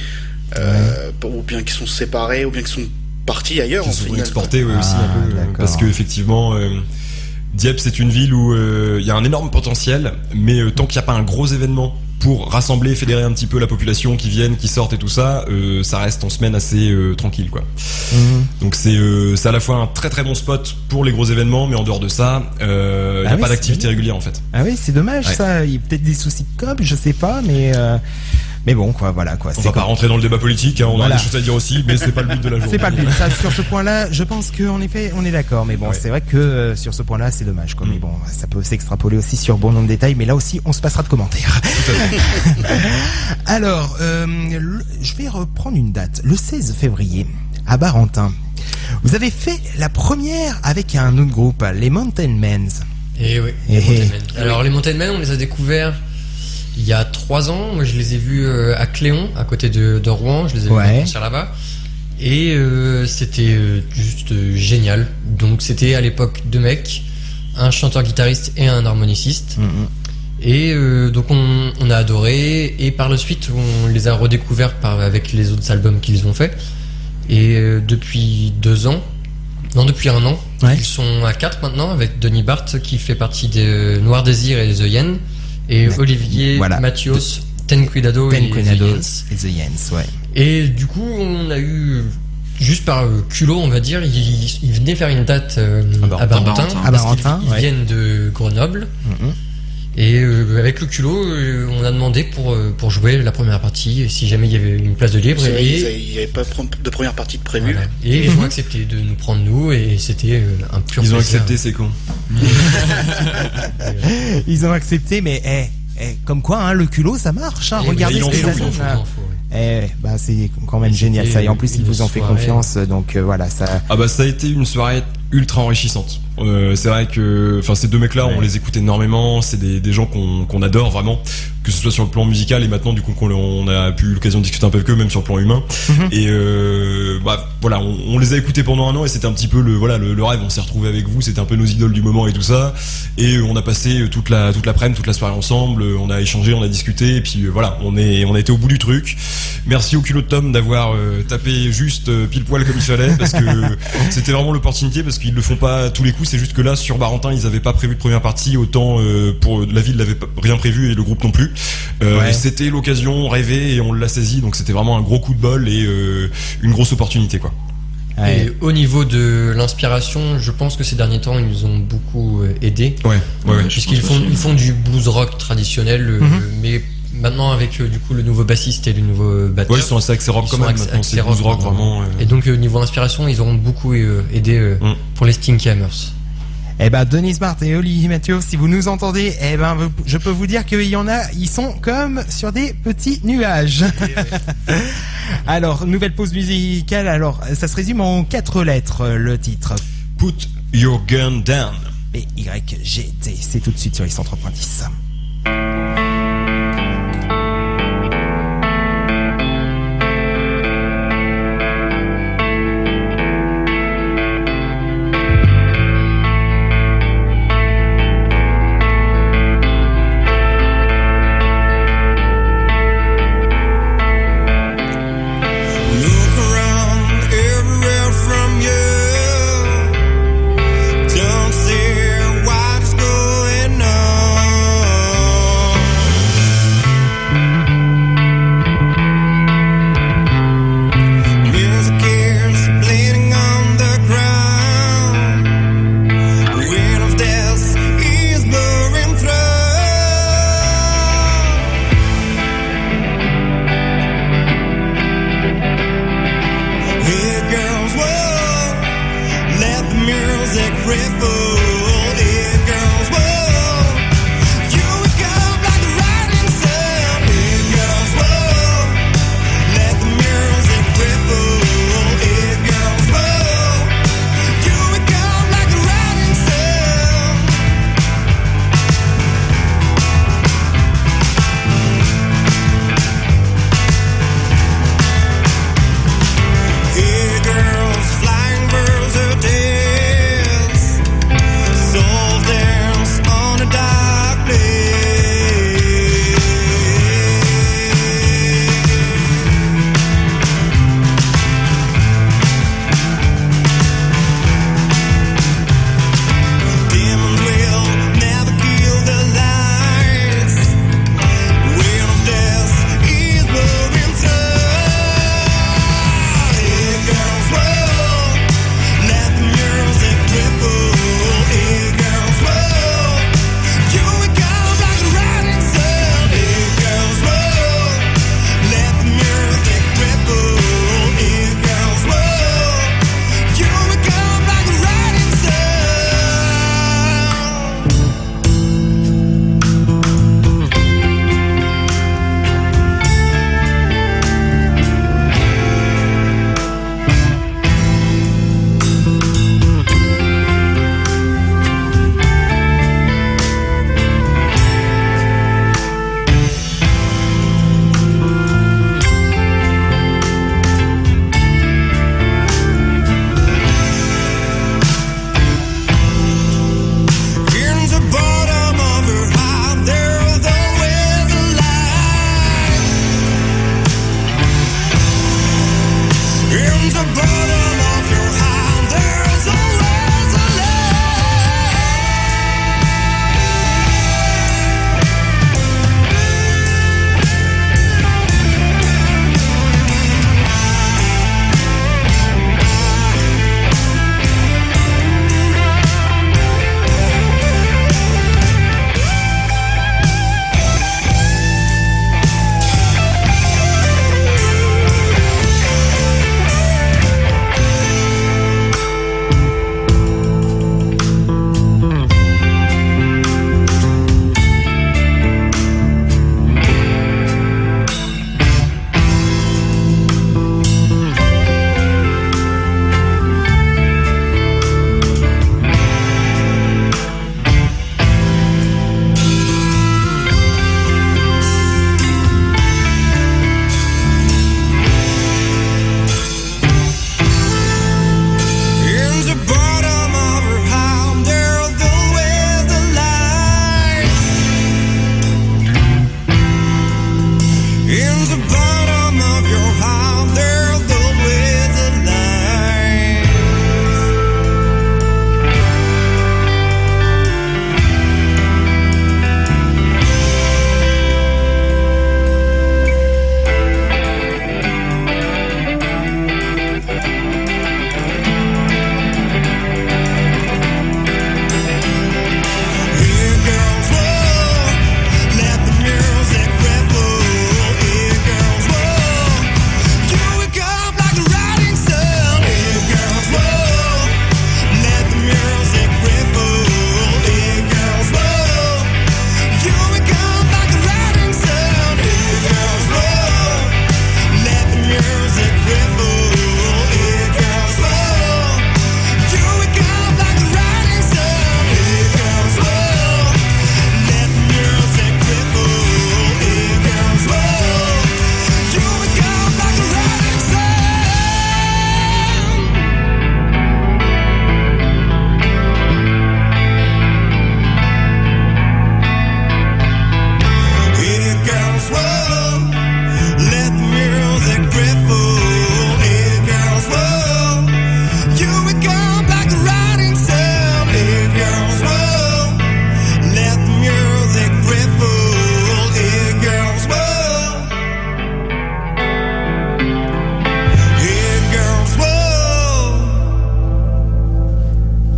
ou bien qui sont séparés, ou bien qui sont partis ailleurs. Qui en sont final, exportés quoi. aussi un peu, d'accord. parce que effectivement Dieppe c'est une ville où il y a un énorme potentiel, mais tant qu'il n'y a pas un gros événement pour rassembler, fédérer un petit peu la population qui viennent, qui sortent et tout ça, ça reste en semaine assez tranquille quoi. Donc c'est à la fois un très très bon spot pour les gros événements, mais en dehors de ça, y a oui, pas c'est d'activité bien. régulière en fait. Ah oui, c'est dommage Ouais. ça. Il y a peut-être des soucis de com, je sais pas, mais bon quoi, voilà quoi. On C'est va pas comme- rentrer dans le débat politique, hein, on Voilà. a des choses à dire aussi, mais c'est pas le but de la journée. C'est pas le but. Ça, sur ce point-là, je pense qu'en effet, on est d'accord. Mais bon, Ouais. c'est vrai que sur ce point-là, c'est dommage. Quoi. Mais bon, ça peut s'extrapoler aussi sur bon nombre de détails. Mais là aussi, on se passera de commentaires. Alors, je vais reprendre une date. Le 16 février, à Barentin. Vous avez fait la première avec un autre groupe, les Mountain Men. Et oui, Eh, les Mountain Men. Alors les Mountain Men, on les a découverts il y a 3 ans. Moi, je les ai vus à Cléon, à côté de Rouen. Je les ai vus Ouais. en concert là-bas. Et c'était juste génial. Donc c'était à l'époque 2 mecs, un chanteur-guitariste et un harmoniciste. Et donc on a adoré. Et par la suite, on les a redécouverts avec les autres albums qu'ils ont fait. Et depuis 2 ans, non depuis 1 an, Ouais. ils sont à 4 maintenant avec Denis Barthes qui fait partie des Noir Désir et The Yen, et Ouais. Olivier Voilà. Mathios, Ten Cuidado et Ten The Cuidado Yens. et The Yens, ouais. Et du coup, on a eu, juste par culot, on va dire, ils venaient faire une date à Barentin. À parce Barentin, qu'ils ouais. viennent de Grenoble. Mhm. Et avec le culot, on a demandé pour jouer la première partie, et si jamais il y avait une place de libre. C'est vrai, Et, il n'y avait pas de première partie de prévue. voilà. Et ils ont accepté de nous prendre nous, et c'était un pur Ils ont plaisir. accepté, c'est con. Ils ont accepté, mais comme quoi, hein, le culot, ça marche. Hein. Et Regardez il ce en que faut, ça il en donne. faut, Là. Bah, c'est quand même Et génial c'était ça. Et en plus, ils une vous ont fait soirée. confiance, donc voilà, ça. Ah bah ça a été une soirée ultra enrichissante. C'est vrai que, enfin, ces 2 mecs-là, on les écoute énormément. C'est des gens qu'on adore vraiment, que ce soit sur le plan musical et maintenant du coup on a pu l'occasion de discuter un peu avec eux, même sur le plan humain. Et bah voilà, on les a écoutés pendant 1 an et c'était un petit peu le rêve. On s'est retrouvés avec vous, c'était un peu nos idoles du moment et tout ça. Et on a passé toute l'après-midi, toute la soirée ensemble. On a échangé, on a discuté et puis voilà, on a été au bout du truc. Merci au culot de Tom d'avoir tapé juste pile poil comme il fallait, parce que c'était vraiment l'opportunité, parce qu'ils le font pas tous les coups. C'est juste que là sur Barentin ils avaient pas prévu de première partie, autant pour la ville n'avait rien prévu et le groupe non plus. Ouais. C'était l'occasion rêvée et on l'a saisi, donc c'était vraiment un gros coup de bol et une grosse opportunité quoi. Ouais. Et au niveau de l'inspiration, je pense que ces derniers temps, ils nous ont beaucoup aidé. Ouais. Puisqu'ils font du blues rock traditionnel, mais maintenant avec du coup le nouveau bassiste et le nouveau batteur. Ouais, ils sont assez axés rock Ils quand sont même axés- maintenant, c'est axés blues rock rock, vraiment. Et donc niveau inspiration, ils auront beaucoup aidé pour les Stinky Hammers. Eh ben, Denis Barthes et Olivier Mathieu, si vous nous entendez, eh ben, je peux vous dire qu'il y en a, ils sont comme sur des petits nuages. Alors, nouvelle pause musicale. Alors, ça se résume en 4 lettres, le titre. Put your gun down. BYGT. C'est tout de suite sur les 103.10. Look around everywhere from you. Don't see what is going on. Music is bleeding on the ground. Wind of death is blowing through. Hey girls, whoa, let the music riffle. Hey girls, whoa, you wake up like the rising sun. Hey girls, whoa, let the music riffle. Hey girls, whoa, you wake up like the rising sun. Hey girls, flying birds of dance.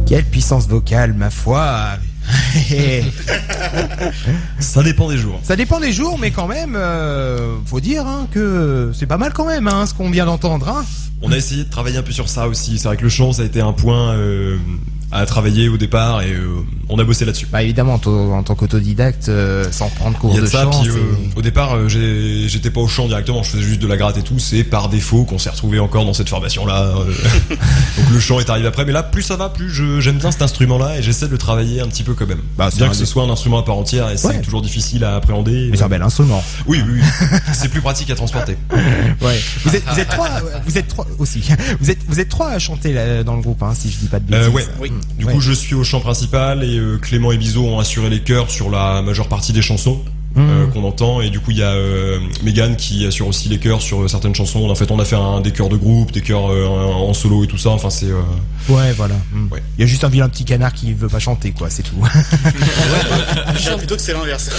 Quelle puissance vocale, ma foi. Ça dépend des jours. Ça dépend des jours, mais quand même, faut dire que c'est pas mal quand même, ce qu'on vient d'entendre. On a essayé de travailler un peu sur ça aussi. C'est vrai que le chant, ça a été un point à travailler au départ et on a bossé là-dessus. Bah évidemment, en tant qu'autodidacte, sans prendre cours Il y a de de ça, chant, puis c'est- au départ, j'étais pas au chant directement, je faisais juste de la gratte et tout. C'est par défaut qu'on s'est retrouvé encore dans cette formation-là. Donc le chant est arrivé après, mais là, plus ça va, plus j'aime bien cet instrument-là et j'essaie de le travailler un petit peu quand même. Bah, c'est bien un que ce des- soit un instrument à part entière et c'est Ouais. toujours difficile à appréhender. Mais c'est un bel instrument. Oui, oui, c'est plus pratique à transporter. Ouais. Vous êtes trois aussi. Vous êtes trois à chanter là, dans le groupe, si je dis pas de bêtises. Ouais. Oui. Du Ouais. coup, je suis au chant principal et Clément et Bizot ont assuré les chœurs sur la majeure partie des chansons qu'on entend. Et du coup, il y a Mégane qui assure aussi les chœurs sur certaines chansons. En fait, on a fait des chœurs de groupe, des chœurs en solo et tout ça. Enfin, c'est Ouais, voilà. Ouais. Il y a juste un vilain petit canard qui veut pas chanter, quoi, c'est tout. Je dirais plutôt que c'est l'inverse.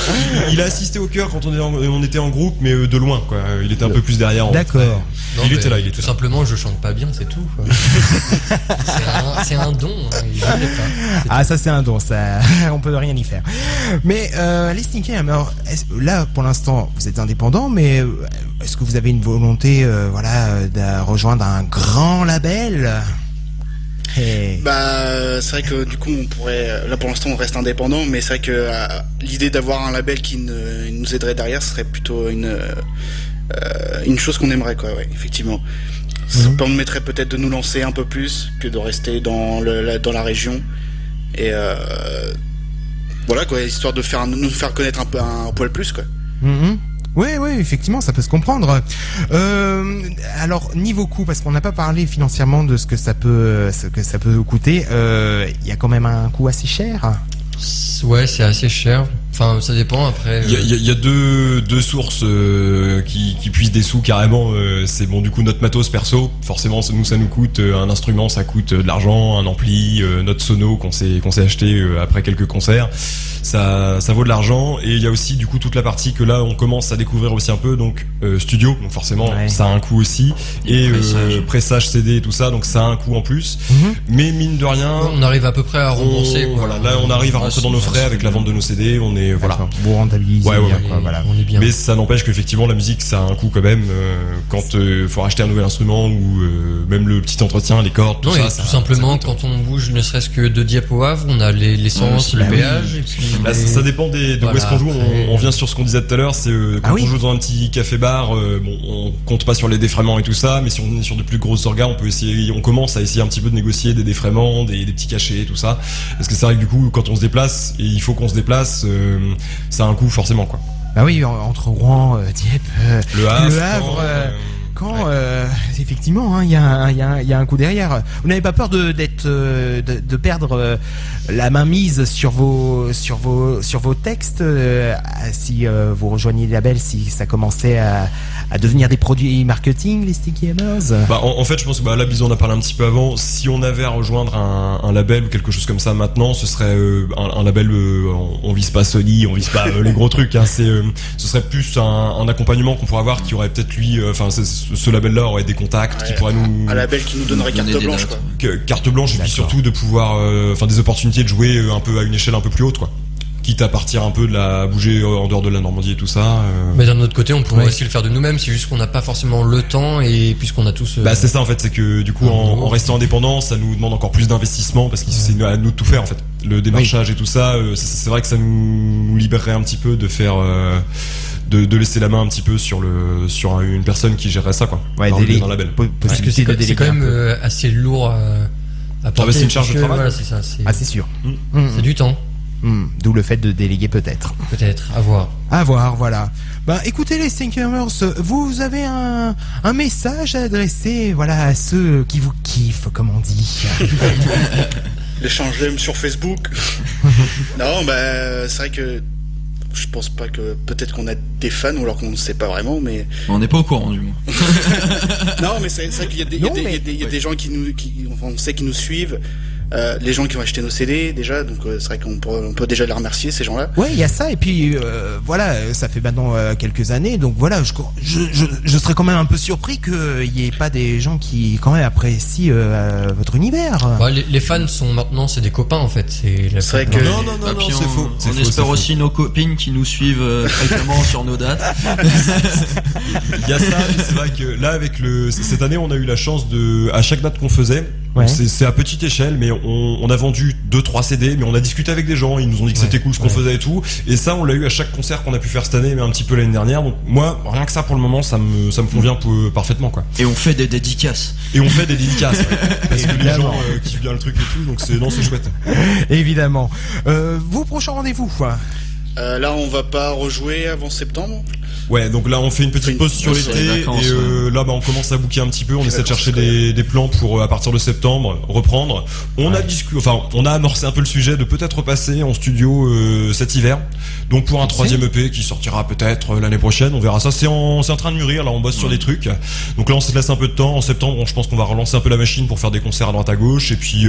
il a assisté au chœur quand on était en groupe, mais de loin, quoi. Il était un peu plus derrière. en fait. D'accord. Non, Il mais était là, il était tout là. simplement, je chante pas bien, c'est tout. Quoi. c'est un don. Il en est pas. Ah, ça c'est un don, ça, on peut rien y faire. Mais les Stinky Hammer, là pour l'instant vous êtes indépendant, mais est-ce que vous avez une volonté, de rejoindre un grand label? Bah, c'est vrai que du coup, on pourrait. Là, pour l'instant, on reste indépendant, mais c'est vrai que l'idée d'avoir un label qui nous aiderait derrière serait plutôt une chose qu'on aimerait, quoi. Ouais, effectivement. Ça permettrait peut-être de nous lancer un peu plus que de rester dans la région. Et voilà, quoi, histoire de nous faire connaître un poil plus, quoi. Oui, effectivement, ça peut se comprendre. Alors niveau coût, parce qu'on n'a pas parlé financièrement de ce que ça peut coûter. Il y a quand même un coût assez cher. Ouais, c'est assez cher. Enfin, ça dépend après. Il y a deux sources qui puisent des sous carrément. C'est bon, du coup, notre matos perso, forcément, ça nous coûte un instrument, ça coûte de l'argent, un ampli, notre sono qu'on s'est acheté après quelques concerts. Ça vaut de l'argent. Et il y a aussi du coup toute la partie que là on commence à découvrir aussi un peu, donc studio, donc forcément Ouais. ça a un coût aussi, et Pressage. pressage CD et tout ça, donc ça a un coût en plus. Mais mine de rien, On arrive à peu près à rembourser. quoi. voilà, là on arrive à rentrer dans nos frais avec la vente de nos CD, on est voilà. D'accord. Vous rentabilisez Ouais, bien, Et quoi, voilà. On est bien. Mais ça n'empêche qu'effectivement la musique ça a un coût quand même, quand faut racheter un nouvel instrument ou même le petit entretien, les cordes, tout Non, ça. et ça- tout simplement, ça coûte. quand on bouge ne serait-ce que de Dieppe au Havre, on a l'essence, Bah le oui. péage. Et puis Bah, les- ça dépend de où Voilà, est-ce qu'on joue. après- On vient sur ce qu'on disait tout à l'heure, c'est quand Ah oui. on joue dans un petit café-bar, bon, on compte pas sur les défraiements et tout ça, mais si on est sur de plus grosses orgas, on commence à essayer un petit peu de négocier des défraiements, des petits cachets et tout ça. Parce que c'est vrai que du coup, quand on se déplace, et il faut qu'on se déplace, ça a un coût forcément, quoi. Bah oui, entre Rouen, Dieppe, Le Havre, Havre, Caen, quand effectivement, il y a un coup derrière. Vous n'avez pas peur de perdre la mainmise sur vos textes si vous rejoignez le label, si ça commençait à devenir des produits marketing, les Sticky Hammers? Bah, en fait, je pense que là, Bizot en a parlé un petit peu avant. Si on avait à rejoindre un label ou quelque chose comme ça maintenant, ce serait un label. On vise pas Sony, on vise pas les gros trucs. Ce serait plus un accompagnement qu'on pourrait avoir, qui aurait peut-être lui. Enfin, ce label-là aurait des contacts qui Ouais, pourraient nous. Un label qui nous donnerait Donner carte des blanche, dates. quoi. Carte blanche, et puis D'accord. surtout de pouvoir. Enfin, des opportunités de jouer un peu à une échelle un peu plus haute, quoi. Quitte à partir un peu bouger en dehors de la Normandie et tout ça. Mais d'un autre côté, on pourrait Ouais. aussi le faire de nous-mêmes. C'est juste qu'on n'a pas forcément le temps et puisqu'on a tous. Bah c'est ça en fait, c'est que du coup en restant indépendant, ça nous demande encore plus d'investissement parce que c'est à nous de tout faire en fait. Le démarchage et tout ça, c'est vrai que ça nous libérerait un petit peu de faire de laisser la main un petit peu sur une personne qui gérerait ça, quoi. Ouais, Dans un label. Parce que possibilité c'est de c'est déléguer quand un même peu. assez lourd à porter. bah, c'est une charge de parce que, travail. Voilà, c'est ça. Ah, c'est sûr. C'est du temps, D'où le fait de déléguer peut-être. peut-être. À voir. À voir, voilà. Bah, écoutez les Stinky Hammers, vous avez un message à adresser, voilà, à ceux qui vous kiffent, comme on dit. L'échange j'aime sur Facebook. Non, bah, c'est vrai que je pense pas que peut-être qu'on a des fans ou alors qu'on ne sait pas vraiment, mais On n'est pas au courant du moins. non, mais c'est vrai qu'il y a des, Non, il y a des- mais- il y a des gens on sait qui nous suivent. les gens qui ont acheté nos CD déjà, donc c'est vrai on peut déjà les remercier, ces gens-là. Ouais, il y a ça, et puis voilà, ça fait maintenant quelques années, donc voilà, je serais quand même un peu surpris qu'il n'y ait pas des gens qui quand même apprécient votre univers. Bah, les fans sont maintenant, c'est des copains en fait. C'est vrai que- Non, Puis c'est faux. on espère aussi nos copines qui nous suivent fréquemment sur nos dates. Il y a ça, mais c'est vrai que là, avec cette année, on a eu la chance à chaque date qu'on faisait, Ouais. c'est à petite échelle, mais on a vendu 2-3 CD, mais on a discuté avec des gens, ils nous ont dit que c'était cool ce qu'on faisait et tout, et ça, on l'a eu à chaque concert qu'on a pu faire cette année, mais un petit peu l'année dernière, donc moi, rien que ça pour le moment, ça me convient parfaitement, quoi. Et on fait des dédicaces. Et on fait des dédicaces, ouais, parce que les Évidemment. gens kiffent bien le truc et tout, donc c'est chouette. Évidemment. Vos prochains rendez-vous, quoi. Là, on va pas rejouer avant septembre. Ouais, donc là on fait une petite pause sur sur les l'été vacances, et là on commence à booker un petit peu, on essaie de vacances chercher des plans pour à partir de septembre reprendre. On a amorcé un peu le sujet de peut-être repasser en studio cet hiver. Donc pour un troisième EP qui sortira peut-être l'année prochaine, on verra ça. C'est en train de mûrir, là on bosse sur des trucs. Donc là on se laisse un peu de temps. En septembre, je pense qu'on va relancer un peu la machine pour faire des concerts à droite à gauche et puis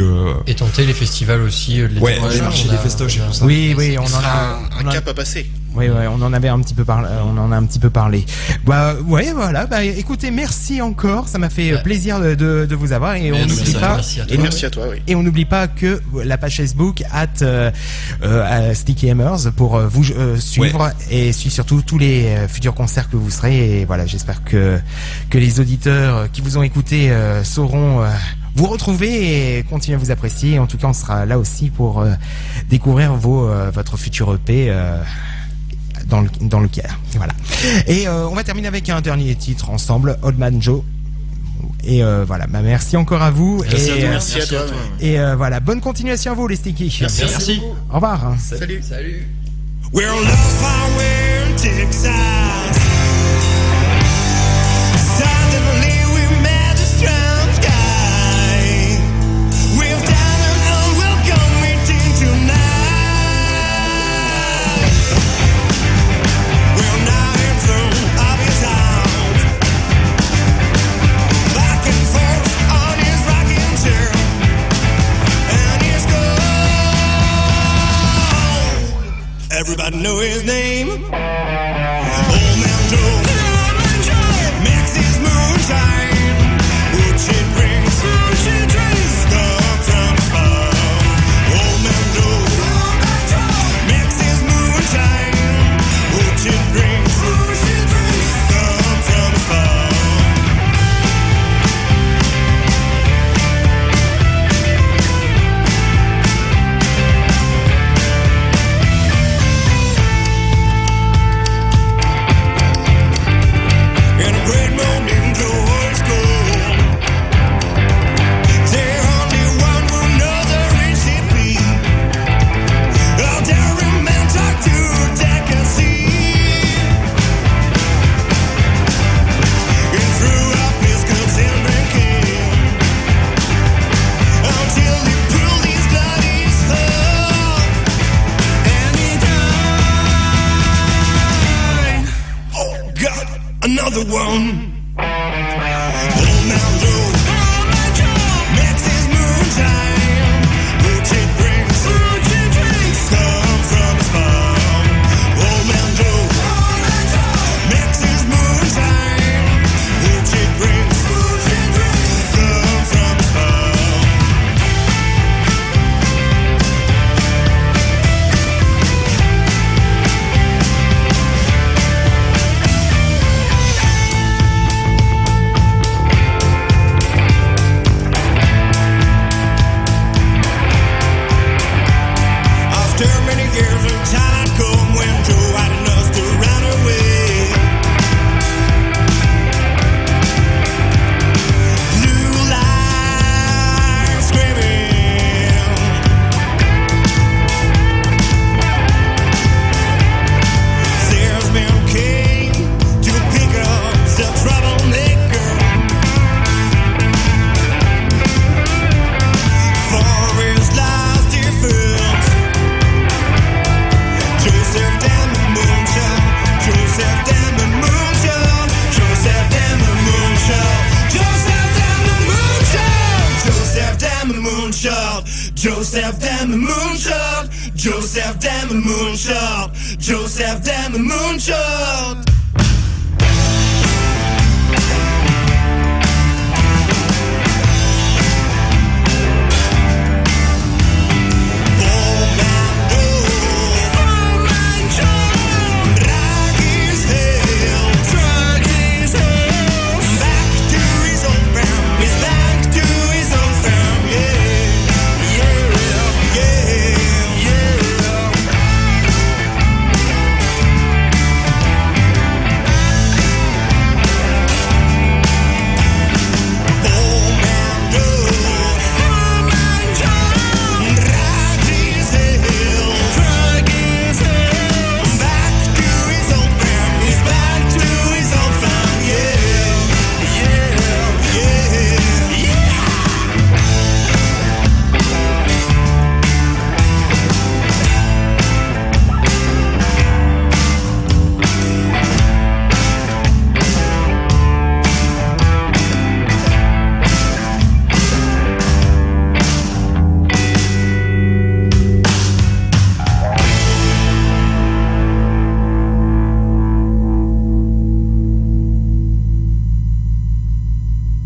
Et tenter les festivals aussi. De l'été ouais, prochain, les marchés, on a- les festoches et on a- tout ça. Oui, on en C'est a un cap à passer. Oui, on en avait un petit peu parlé. On en a un petit peu parlé. Bah, ouais, voilà. Bah, écoutez, merci encore. Ça m'a fait Ouais. plaisir de vous avoir et on Merci n'oublie à pas. toi. Merci à et toi. nous- Merci à toi, oui. Et on n'oublie pas que la page Facebook à Sticky Hammers pour vous suivre et suivre surtout tous les futurs concerts que vous serez. Et voilà, j'espère que les auditeurs qui vous ont écouté sauront vous retrouver et continuer à vous apprécier. En tout cas, on sera là aussi pour découvrir votre futur EP. Dans le cœur. Voilà. Et on va terminer avec un dernier titre ensemble, Old Man Joe. Et voilà, bah, merci encore à vous. Merci et, à toi. Merci à toi. ouais. et voilà, bonne continuation à vous les Sticky. Merci. Au revoir. Salut. Salut. We're on love highway in Texas. Suddenly we met a strange guy. We've done an unwelcome meeting tonight. We're now in front of his house. Back and forth on his rocking chair. And he's cold. Everybody know his name. Old Man Joe. Makes his moonshine. Which he drinks. Come from his farm. Old Man Joe. Makes his moonshine. Which he drinks. Come from his farm. In a great morning glory school, the only one who knows the recipe. A daring man talked to take a seat. He threw up his goods and drinking until he pulled his bloody stuff and he died. Oh God, another one. Old Man Joe makes his moonshine, which he drinks. Come from his farm. Old Man Joe makes his moonshine, which he drinks. Come from his farm. moonshot. Joseph Damn moonshot. Joseph Damn moonshot. Joseph Damn moonshot.